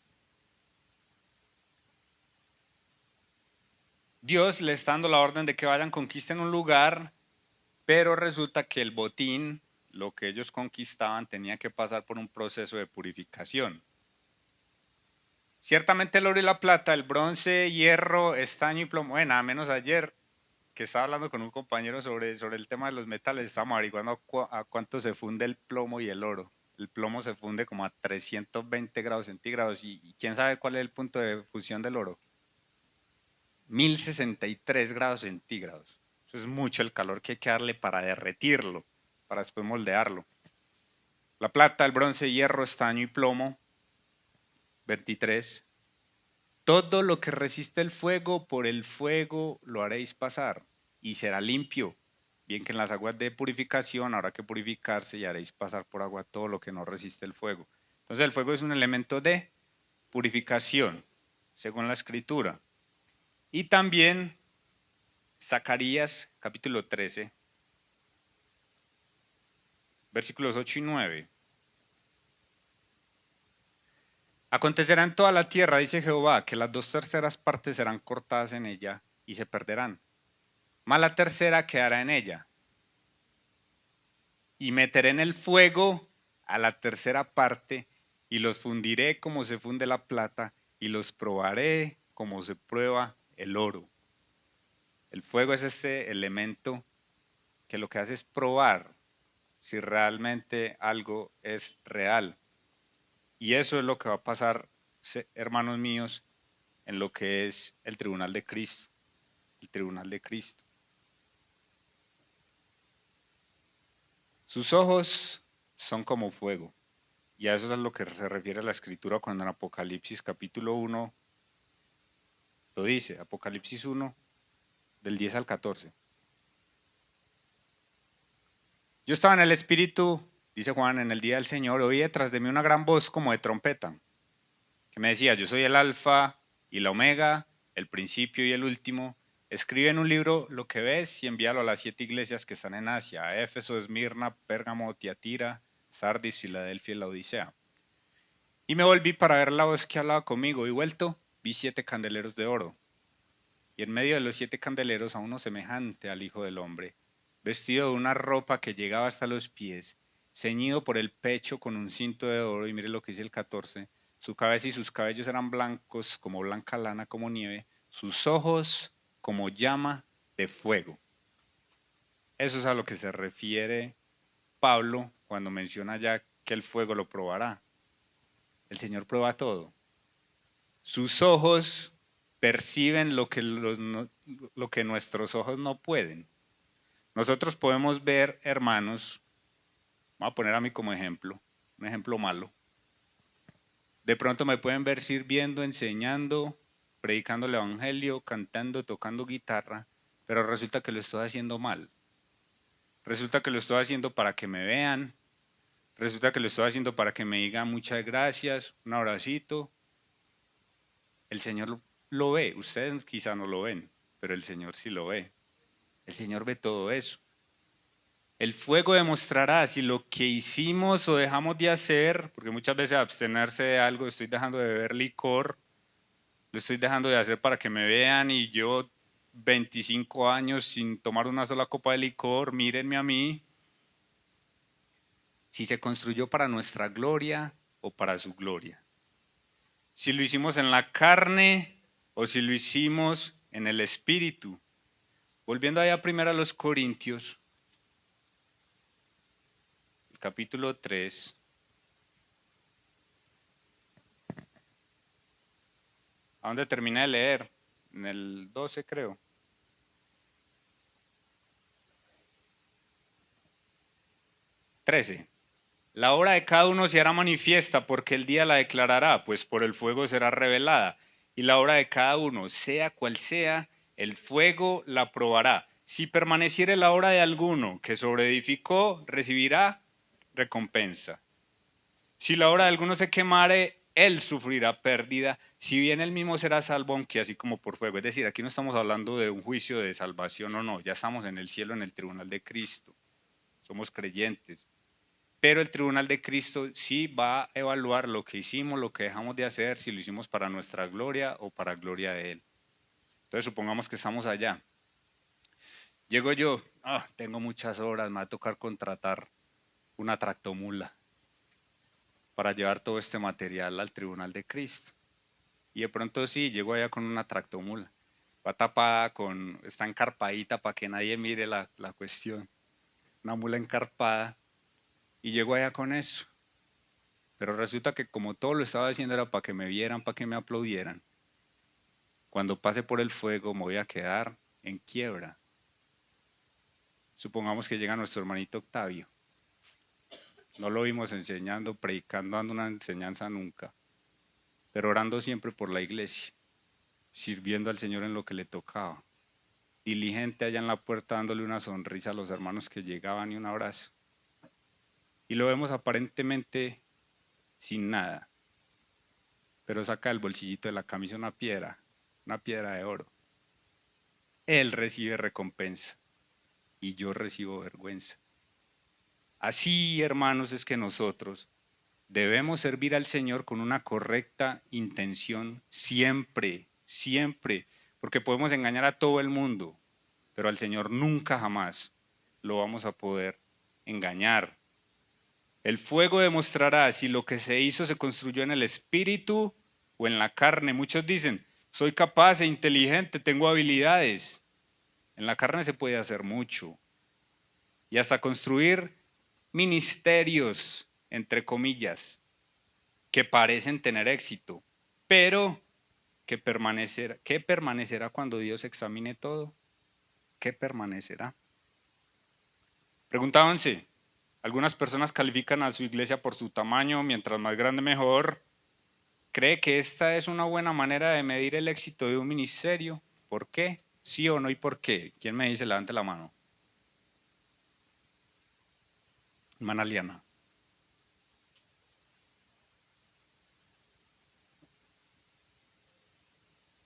Dios le está dando la orden de que vayan, conquisten un lugar, pero resulta que el botín, lo que ellos conquistaban, tenía que pasar por un proceso de purificación. Ciertamente el oro y la plata, el bronce, hierro, estaño y plomo. Bueno, nada menos ayer que estaba hablando con un compañero sobre el tema de los metales, estábamos averiguando a cuánto se funde el plomo y el oro. El plomo se funde como a 320 grados centígrados y quién sabe cuál es el punto de fusión del oro. 1063 grados centígrados. Eso es mucho el calor que hay que darle para derretirlo, para después moldearlo. La plata, el bronce, hierro, estaño y plomo. 23. Todo lo que resiste el fuego, por el fuego lo haréis pasar y será limpio. Bien que en las aguas de purificación habrá que purificarse y haréis pasar por agua todo lo que no resiste el fuego. Entonces el fuego es un elemento de purificación, según la Escritura. Y también Zacarías capítulo 13, versículos 8 y 9. Acontecerá en toda la tierra, dice Jehová, que las 2/3 partes serán cortadas en ella y se perderán, mas la tercera quedará en ella. Y meteré en el fuego a la tercera parte y los fundiré como se funde la plata y los probaré como se prueba el oro. El fuego es ese elemento que lo que hace es probar si realmente algo es real. Y eso es lo que va a pasar, hermanos míos, en lo que es el tribunal de Cristo. El tribunal de Cristo. Sus ojos son como fuego. Y a eso es a lo que se refiere la Escritura cuando en Apocalipsis capítulo 1 lo dice. Apocalipsis 1, del 10 al 14. Yo estaba en el Espíritu, dice Juan, en el día del Señor, oí detrás de mí una gran voz como de trompeta, que me decía, yo soy el Alfa y la Omega, el principio y el último. Escribe en un libro lo que ves y envíalo a las 7 iglesias que están en Asia, a Éfeso, Esmirna, Pérgamo, Tiatira, Sardis, Filadelfia y la Odisea. Y me volví para ver la voz que hablaba conmigo, y vuelto vi 7 candeleros de oro, y en medio de los 7 candeleros a uno semejante al Hijo del Hombre, vestido de una ropa que llegaba hasta los pies, ceñido por el pecho con un cinto de oro, y mire lo que dice el 14, su cabeza y sus cabellos eran blancos como blanca lana, como nieve, sus ojos como llama de fuego. Eso es a lo que se refiere Pablo cuando menciona ya que el fuego lo probará. El Señor prueba todo. Sus ojos perciben lo que, lo que nuestros ojos no pueden. Nosotros podemos ver, hermanos, voy a poner a mí como ejemplo, un ejemplo malo. De pronto me pueden ver sirviendo, enseñando, predicando el evangelio, cantando, tocando guitarra, pero resulta que lo estoy haciendo mal. Resulta que lo estoy haciendo para que me vean, resulta que lo estoy haciendo para que me digan muchas gracias, un abracito. El Señor lo ve, ustedes quizá no lo ven, pero el Señor sí lo ve. El Señor ve todo eso. El fuego demostrará si lo que hicimos o dejamos de hacer, porque muchas veces abstenerse de algo, estoy dejando de beber licor, lo estoy dejando de hacer para que me vean y yo 25 años sin tomar una sola copa de licor, mírenme a mí. Si se construyó para nuestra gloria o para su gloria. Si lo hicimos en la carne o si lo hicimos en el espíritu. Volviendo allá primero a los Corintios, el capítulo 3. ¿A dónde terminé de leer? En el 12 creo. 13. La obra de cada uno se hará manifiesta porque el día la declarará, pues por el fuego será revelada. Y la obra de cada uno, sea cual sea, el fuego la probará. Si permaneciere la obra de alguno que sobreedificó, recibirá recompensa. Si la obra de alguno se quemare, él sufrirá pérdida, si bien él mismo será salvo, aunque así como por fuego. Es decir, aquí no estamos hablando de un juicio de salvación o no, ya estamos en el cielo, en el tribunal de Cristo. Somos creyentes. Pero el tribunal de Cristo sí va a evaluar lo que hicimos, lo que dejamos de hacer, si lo hicimos para nuestra gloria o para gloria de Él. Entonces supongamos que estamos allá. Llego yo, tengo muchas horas, me va a tocar contratar una tractomula para llevar todo este material al tribunal de Cristo. Y de pronto sí, llego allá con una tractomula. Va tapada está encarpadita para que nadie mire la cuestión. Una mula encarpada. Y llego allá con eso. Pero resulta que como todo lo estaba haciendo era para que me vieran, para que me aplaudieran. Cuando pase por el fuego me voy a quedar en quiebra. Supongamos que llega nuestro hermanito Octavio. No lo vimos enseñando, predicando, dando una enseñanza nunca, pero orando siempre por la iglesia, sirviendo al Señor en lo que le tocaba. Diligente allá en la puerta dándole una sonrisa a los hermanos que llegaban y un abrazo. Y lo vemos aparentemente sin nada, pero saca del bolsillito de la camisa una piedra de oro. Él recibe recompensa y yo recibo vergüenza. Así, hermanos, es que nosotros debemos servir al Señor con una correcta intención siempre, siempre, porque podemos engañar a todo el mundo, pero al Señor nunca jamás lo vamos a poder engañar. El fuego demostrará si lo que se hizo se construyó en el espíritu o en la carne. Muchos dicen, soy capaz e inteligente, tengo habilidades. En la carne se puede hacer mucho y hasta construir ministerios, entre comillas, que parecen tener éxito, pero ¿qué permanecerá cuando Dios examine todo? ¿Qué permanecerá? Pregunta 11. Algunas personas califican a su iglesia por su tamaño, mientras más grande mejor. ¿Cree que esta es una buena manera de medir el éxito de un ministerio? ¿Por qué? ¿Sí o no y por qué? ¿Quién me dice? Levante la mano. Hermana Liana.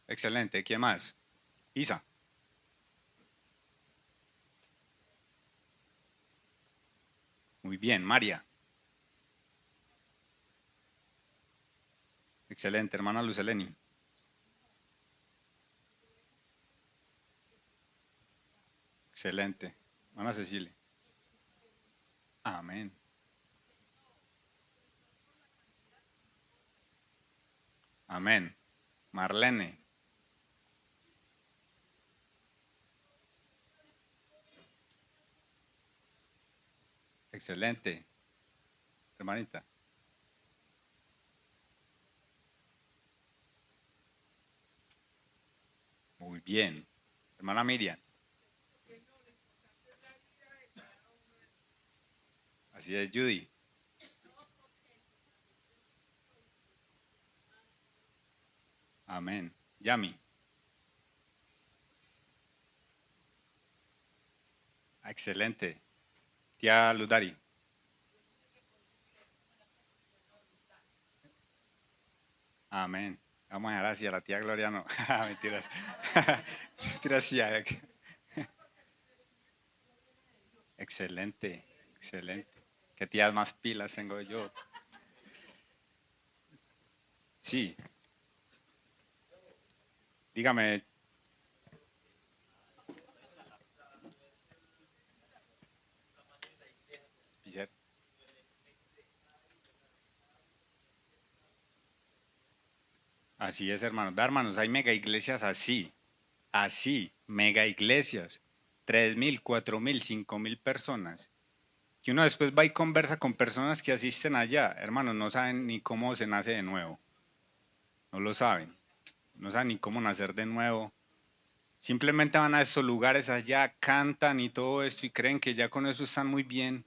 Excelente. ¿Quién más? Isa. Muy bien. María. Excelente. Hermana Luceleni. Excelente. Ana Cecilia. Amén. Amén. Marlene. Excelente. Hermanita. Muy bien. Hermana Miriam. Así es, Judy. Amén. Yami. Excelente. Tía Ludari. Amén. Vamos a dejar así a la tía Gloria, no. Mentiras. Mentiras, sí. Excelente. Excelente. ¿Qué tías más pilas tengo yo? Sí. Dígame. Pizer. Así es, hermanos. Da, hermanos, hay mega iglesias así. Así. Mega iglesias. 3.000, 4.000, 5.000 personas. Que uno después va y conversa con personas que asisten allá. Hermanos, no saben ni cómo se nace de nuevo. No lo saben. No saben ni cómo nacer de nuevo. Simplemente van a estos lugares allá, cantan y todo esto y creen que ya con eso están muy bien.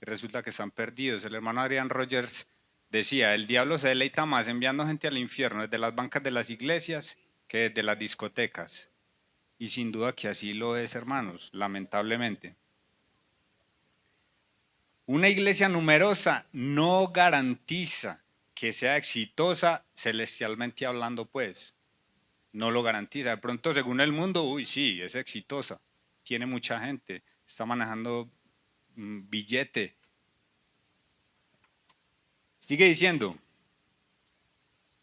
Y resulta que están perdidos. El hermano Adrian Rogers decía, el diablo se deleita más enviando gente al infierno desde las bancas de las iglesias que desde las discotecas. Y sin duda que así lo es, hermanos, lamentablemente. Una iglesia numerosa no garantiza que sea exitosa celestialmente hablando, pues. No lo garantiza. De pronto, según el mundo, uy, sí, es exitosa. Tiene mucha gente. Está manejando billete. Sigue diciendo,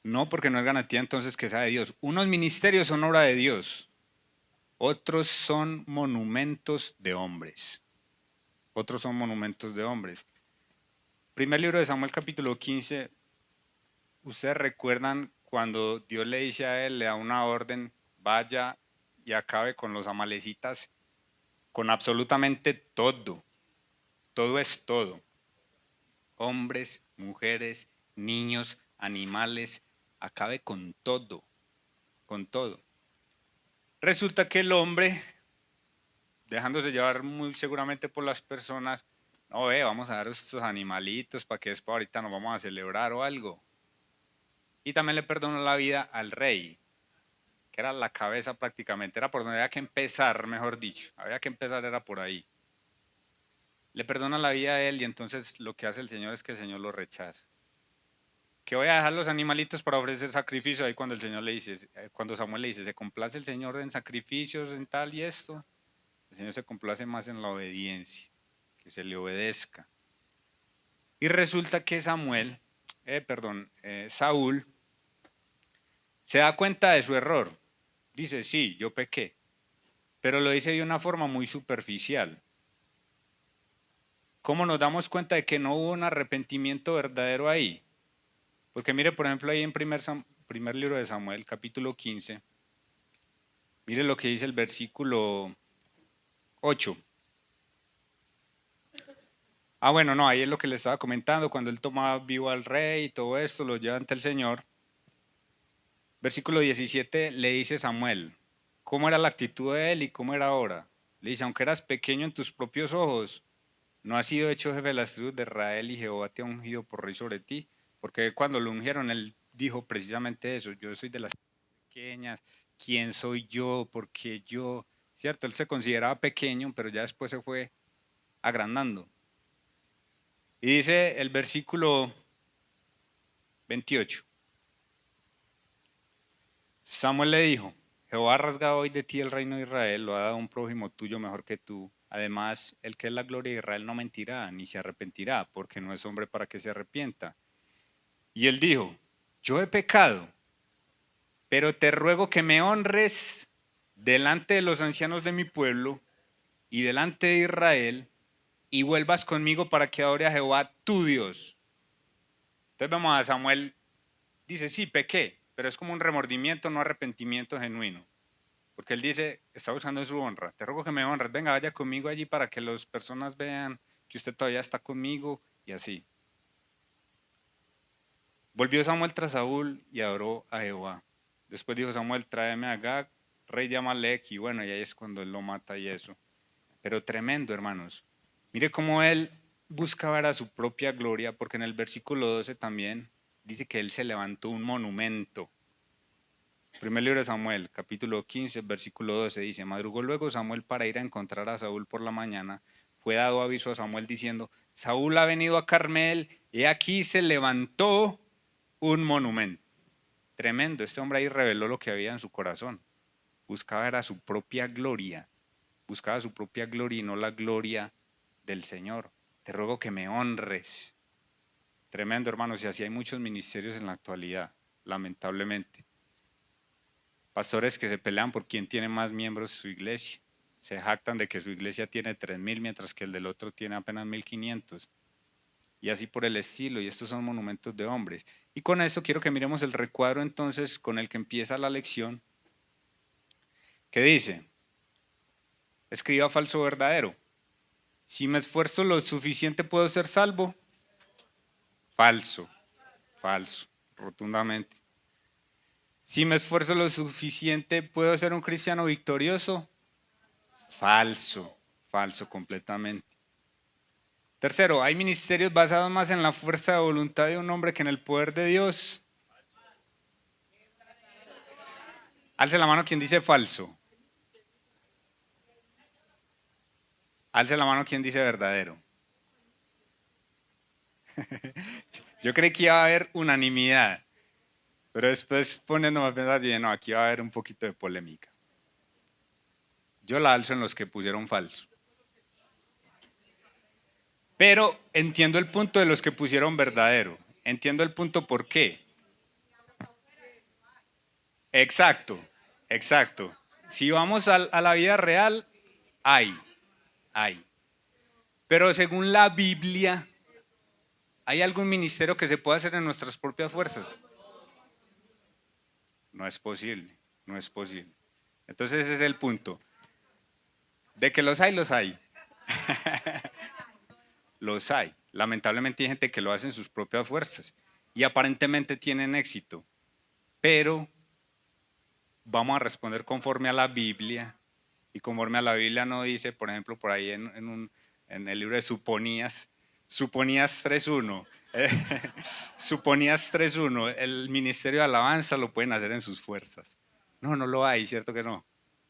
no porque no es garantía entonces que sea de Dios. Unos ministerios son obra de Dios. Otros son monumentos de hombres. Otros son monumentos de hombres. Primer libro de Samuel capítulo 15. ¿Ustedes recuerdan cuando Dios le dice a él, le da una orden, vaya y acabe con los amalecitas, con absolutamente todo? Todo es todo. Hombres, mujeres, niños, animales, acabe con todo, con todo. Resulta que el hombre, dejándose llevar muy seguramente por las personas, no vamos a dar estos animalitos para que después ahorita nos vamos a celebrar o algo. Y también le perdonó la vida al rey, que era la cabeza prácticamente, era por donde había que empezar, mejor dicho, había que empezar era por ahí. Le perdona la vida a él y entonces lo que hace el Señor es que el Señor lo rechaza. Que voy a dejar los animalitos para ofrecer sacrificio, ahí cuando el Señor le dice, cuando Samuel le dice, ¿se complace el Señor en sacrificios, en tal y esto? El Señor se complace más en la obediencia, que se le obedezca. Y resulta que Saúl, se da cuenta de su error. Dice, sí, yo pequé, pero lo dice de una forma muy superficial. ¿Cómo nos damos cuenta de que no hubo un arrepentimiento verdadero ahí? Porque mire, por ejemplo, ahí en primer libro de Samuel, capítulo 15, mire lo que dice el versículo 8. Bueno, no, ahí es lo que le estaba comentando, cuando él toma vivo al rey y todo esto, lo lleva ante el Señor. Versículo 17 le dice Samuel, ¿cómo era la actitud de él y cómo era ahora? Le dice, aunque eras pequeño en tus propios ojos, no has sido hecho jefe de las tribus de Israel y Jehová te ha ungido por rey sobre ti. Porque cuando lo ungieron, él dijo precisamente eso, yo soy de las pequeñas, ¿quién soy yo? Porque yo, cierto, él se consideraba pequeño, pero ya después se fue agrandando. Y dice el versículo 28. Samuel le dijo, Jehová ha rasgado hoy de ti el reino de Israel, lo ha dado a un prójimo tuyo mejor que tú. Además, el que es la gloria de Israel no mentirá, ni se arrepentirá, porque no es hombre para que se arrepienta. Y él dijo, yo he pecado, pero te ruego que me honres delante de los ancianos de mi pueblo y delante de Israel, y vuelvas conmigo para que adore a Jehová tu Dios. Entonces vemos a Samuel, dice, sí, pequé, pero es como un remordimiento, no arrepentimiento genuino. Porque él dice, está buscando su honra, te ruego que me honres, venga, vaya conmigo allí para que las personas vean que usted todavía está conmigo y así. Volvió Samuel tras Saúl y adoró a Jehová. Después dijo Samuel, tráeme a Agag, rey de Amalek, y bueno, y ahí es cuando él lo mata y eso. Pero tremendo, hermanos. Mire cómo él busca ver a su propia gloria, porque en el versículo 12 también dice que él se levantó un monumento. Primer libro de Samuel, capítulo 15, versículo 12, dice, madrugó luego Samuel para ir a encontrar a Saúl por la mañana. Fue dado aviso a Samuel diciendo, Saúl ha venido a Carmel, y aquí se levantó un monumento. Tremendo, este hombre ahí reveló lo que había en su corazón. Buscaba era su propia gloria, buscaba su propia gloria y no la gloria del Señor. Te ruego que me honres. Tremendo, hermanos, y así hay muchos ministerios en la actualidad, lamentablemente. Pastores que se pelean por quién tiene más miembros en su iglesia. Se jactan de que su iglesia tiene 3.000, mientras que el del otro tiene apenas 1.500. Y así por el estilo, y estos son monumentos de hombres. Y con esto quiero que miremos el recuadro entonces con el que empieza la lección, que dice, escriba falso o verdadero. Si me esfuerzo lo suficiente, ¿puedo ser salvo? Falso, falso, rotundamente. Si me esfuerzo lo suficiente, ¿puedo ser un cristiano victorioso? Falso, falso completamente. Tercero, ¿hay ministerios basados más en la fuerza de voluntad de un hombre que en el poder de Dios? Alce la mano quien dice falso. Alce la mano quien dice verdadero. Yo creí que iba a haber unanimidad, pero después poniéndome a pensar, dije, no, aquí va a haber un poquito de polémica. Yo la alzo en los que pusieron falso. Pero entiendo el punto de los que pusieron verdadero. Entiendo el punto por qué. Exacto, exacto. Si vamos a la vida real, hay. Pero según la Biblia, ¿hay algún ministerio que se pueda hacer en nuestras propias fuerzas? No es posible, no es posible. Entonces ese es el punto. De que los hay, los hay. Los hay. Lamentablemente hay gente que lo hace en sus propias fuerzas y aparentemente tienen éxito. Pero vamos a responder conforme a la Biblia, y conforme a la Biblia no dice, por ejemplo, por ahí en el libro de Suponías 3.1, Suponías 3.1, el ministerio de alabanza lo pueden hacer en sus fuerzas. No, no lo hay, ¿cierto que no?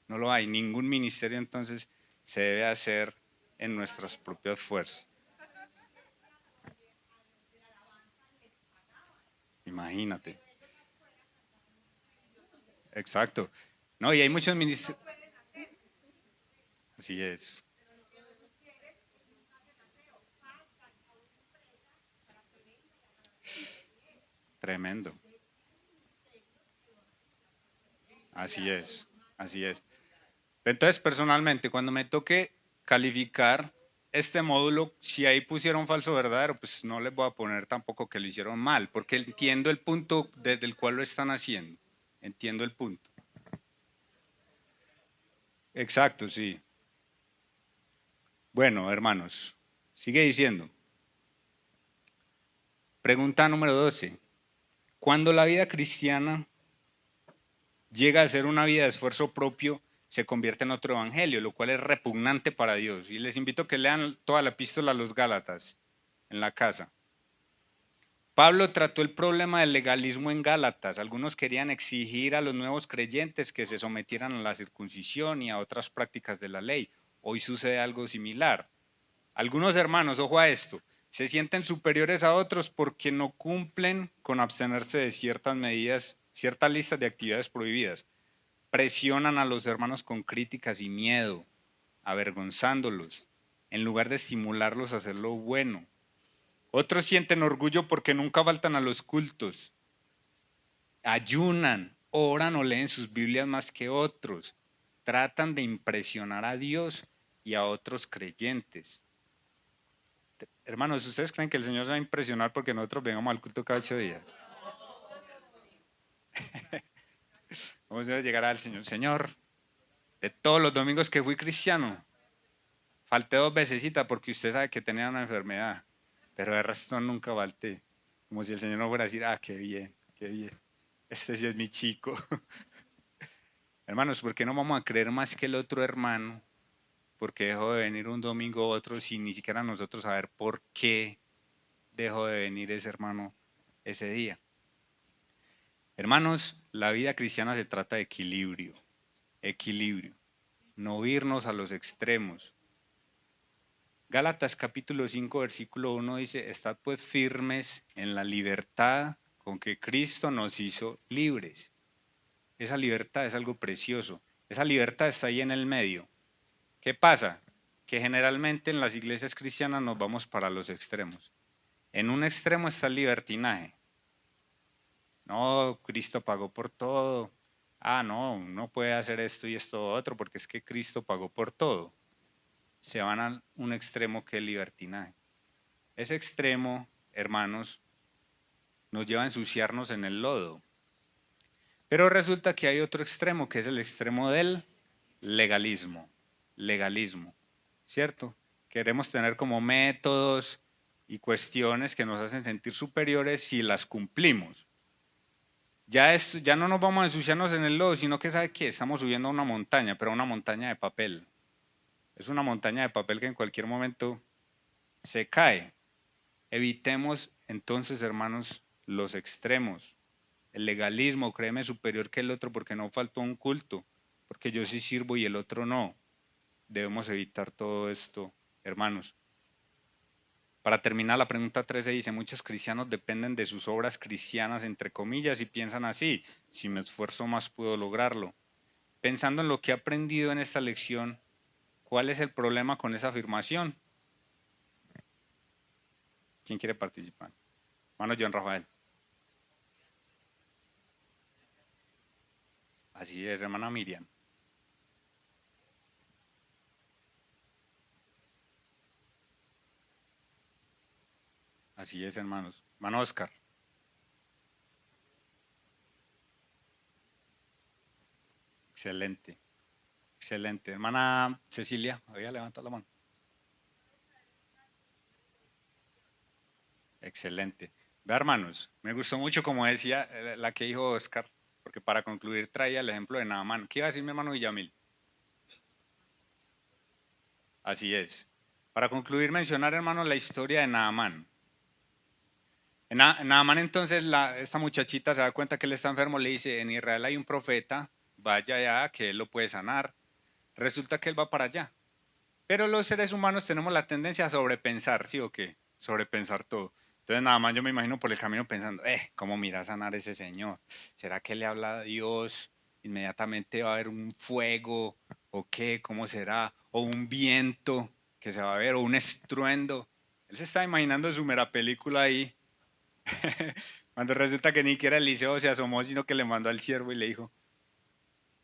No lo hay. Ningún ministerio entonces se debe hacer en nuestras propias fuerzas. Imagínate. Exacto. No, y hay muchos ministerios. Así es. Tremendo. Así es. Así es. Entonces, personalmente, cuando me toque calificar este módulo, si ahí pusieron falso o verdadero, pues no les voy a poner tampoco que lo hicieron mal, porque entiendo el punto desde el cual lo están haciendo. Entiendo el punto. Exacto, sí. Bueno, hermanos, sigue diciendo. Pregunta número 12. Cuando la vida cristiana llega a ser una vida de esfuerzo propio, se convierte en otro evangelio, lo cual es repugnante para Dios. Y les invito a que lean toda la epístola a los Gálatas en la casa. Pablo trató el problema del legalismo en Gálatas. Algunos querían exigir a los nuevos creyentes que se sometieran a la circuncisión y a otras prácticas de la ley. Hoy sucede algo similar. Algunos hermanos, ojo a esto, se sienten superiores a otros porque no cumplen con abstenerse de ciertas medidas, ciertas listas de actividades prohibidas. Presionan a los hermanos con críticas y miedo, avergonzándolos, en lugar de estimularlos a hacer lo bueno. Otros sienten orgullo porque nunca faltan a los cultos, ayunan, oran o leen sus Biblias más que otros, tratan de impresionar a Dios y a otros creyentes. Hermanos, ¿ustedes creen que el Señor se va a impresionar porque nosotros vengamos al culto cada 8 días? Vamos a llegar al Señor. Señor, de todos los domingos que fui cristiano, falté 2 vecesitas porque usted sabe que tenía una enfermedad, pero de resto nunca falté. Como si el Señor no fuera a decir, qué bien, qué bien. Este sí es mi chico. Hermanos, ¿por qué no vamos a creer más que el otro hermano? Porque dejó de venir un domingo u otro sin ni siquiera nosotros saber por qué dejó de venir ese hermano ese día. Hermanos, la vida cristiana se trata de equilibrio, equilibrio, no irnos a los extremos. Gálatas capítulo 5, versículo 1 dice, estad pues firmes en la libertad con que Cristo nos hizo libres. Esa libertad es algo precioso. Esa libertad está ahí en el medio. ¿Qué pasa? Que generalmente en las iglesias cristianas nos vamos para los extremos. En un extremo está el libertinaje. No, Cristo pagó por todo. No puede hacer esto y esto otro porque es que Cristo pagó por todo. Se van a un extremo que es el libertinaje. Ese extremo, hermanos, nos lleva a ensuciarnos en el lodo. Pero resulta que hay otro extremo, que es el extremo del legalismo. Legalismo, ¿cierto? Queremos tener como métodos y cuestiones que nos hacen sentir superiores si las cumplimos. Ya no nos vamos a ensuciarnos en el lodo, sino que ¿sabe qué? Estamos subiendo a una montaña, pero a una montaña de papel. Es una montaña de papel que en cualquier momento se cae. Evitemos entonces, hermanos, los extremos. El legalismo, créeme superior que el otro porque no faltó un culto, porque yo sí sirvo y el otro no. Debemos evitar todo esto, hermanos. Para terminar, la pregunta 13 dice, muchos cristianos dependen de sus obras cristianas, entre comillas, y piensan así, si me esfuerzo más puedo lograrlo. Pensando en lo que he aprendido en esta lección, ¿cuál es el problema con esa afirmación? ¿Quién quiere participar? Hermano John Rafael. Así es, hermana Miriam. Así es, hermanos. Hermano Oscar. Excelente, excelente. Hermana Cecilia, había levantado la mano. Excelente. Ve, hermanos, me gustó mucho como decía la que dijo Oscar, porque para concluir traía el ejemplo de Naamán. ¿Qué iba a decir mi hermano Villamil? Así es. Para concluir, mencionar, hermanos, la historia de Naamán. Naamán entonces, esta muchachita se da cuenta que él está enfermo, le dice, en Israel hay un profeta, vaya allá, que él lo puede sanar. Resulta que él va para allá. Pero los seres humanos tenemos la tendencia a sobrepensar, ¿sí o qué? Sobrepensar todo. Entonces nada más yo me imagino por el camino pensando, ¿cómo mira a sanar ese señor? ¿Será que le habla a Dios? Inmediatamente va a haber un fuego, o qué, ¿cómo será? O un viento que se va a ver, o un estruendo. Él se está imaginando su mera película ahí. Cuando resulta que ni siquiera Eliseo se asomó, sino que le mandó al siervo y le dijo,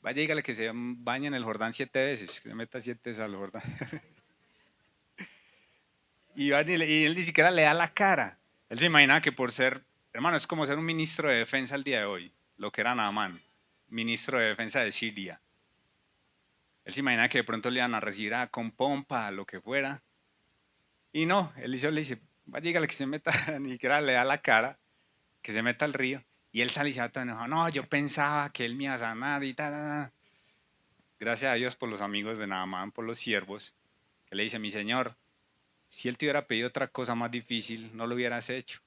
vaya, dígale que se bañe en el Jordán 7 veces, que se meta 7 veces al Jordán. Y él ni siquiera le da la cara. Él se imagina que por ser, hermano, es como ser un ministro de defensa el día de hoy, lo que era Naamán, ministro de defensa de Siria. Él se imagina que de pronto le iban a recibir con pompa, lo que fuera. Y no, Eliseo le dice, vaya, dígale que se meta, ni siquiera le da la cara, que se meta al río. Y él sale y se va todo enojado. No, yo pensaba que él me iba a sanar y tal. Gracias a Dios por los amigos de Naamán, por los siervos, que le dice, mi señor, si él te hubiera pedido otra cosa más difícil, no lo hubieras hecho.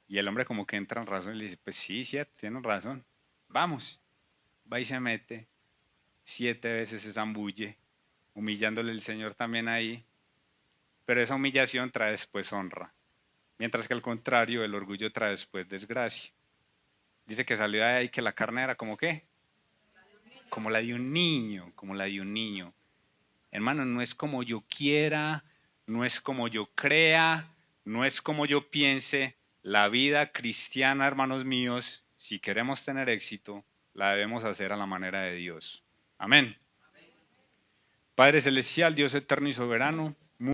Y el hombre como que entra en razón y le dice, pues sí, cierto, tienen razón. Vamos. Va y se mete. 7 veces se zambulle, humillándole el Señor también ahí. Pero esa humillación trae después honra. Mientras que al contrario, el orgullo trae después desgracia. Dice que salió de ahí que la carne era como qué? Como la de un niño, como la de un niño. Hermano, no es como yo quiera, no es como yo crea, no es como yo piense. La vida cristiana, hermanos míos, si queremos tener éxito, la debemos hacer a la manera de Dios. Amén. Padre celestial, Dios eterno y soberano,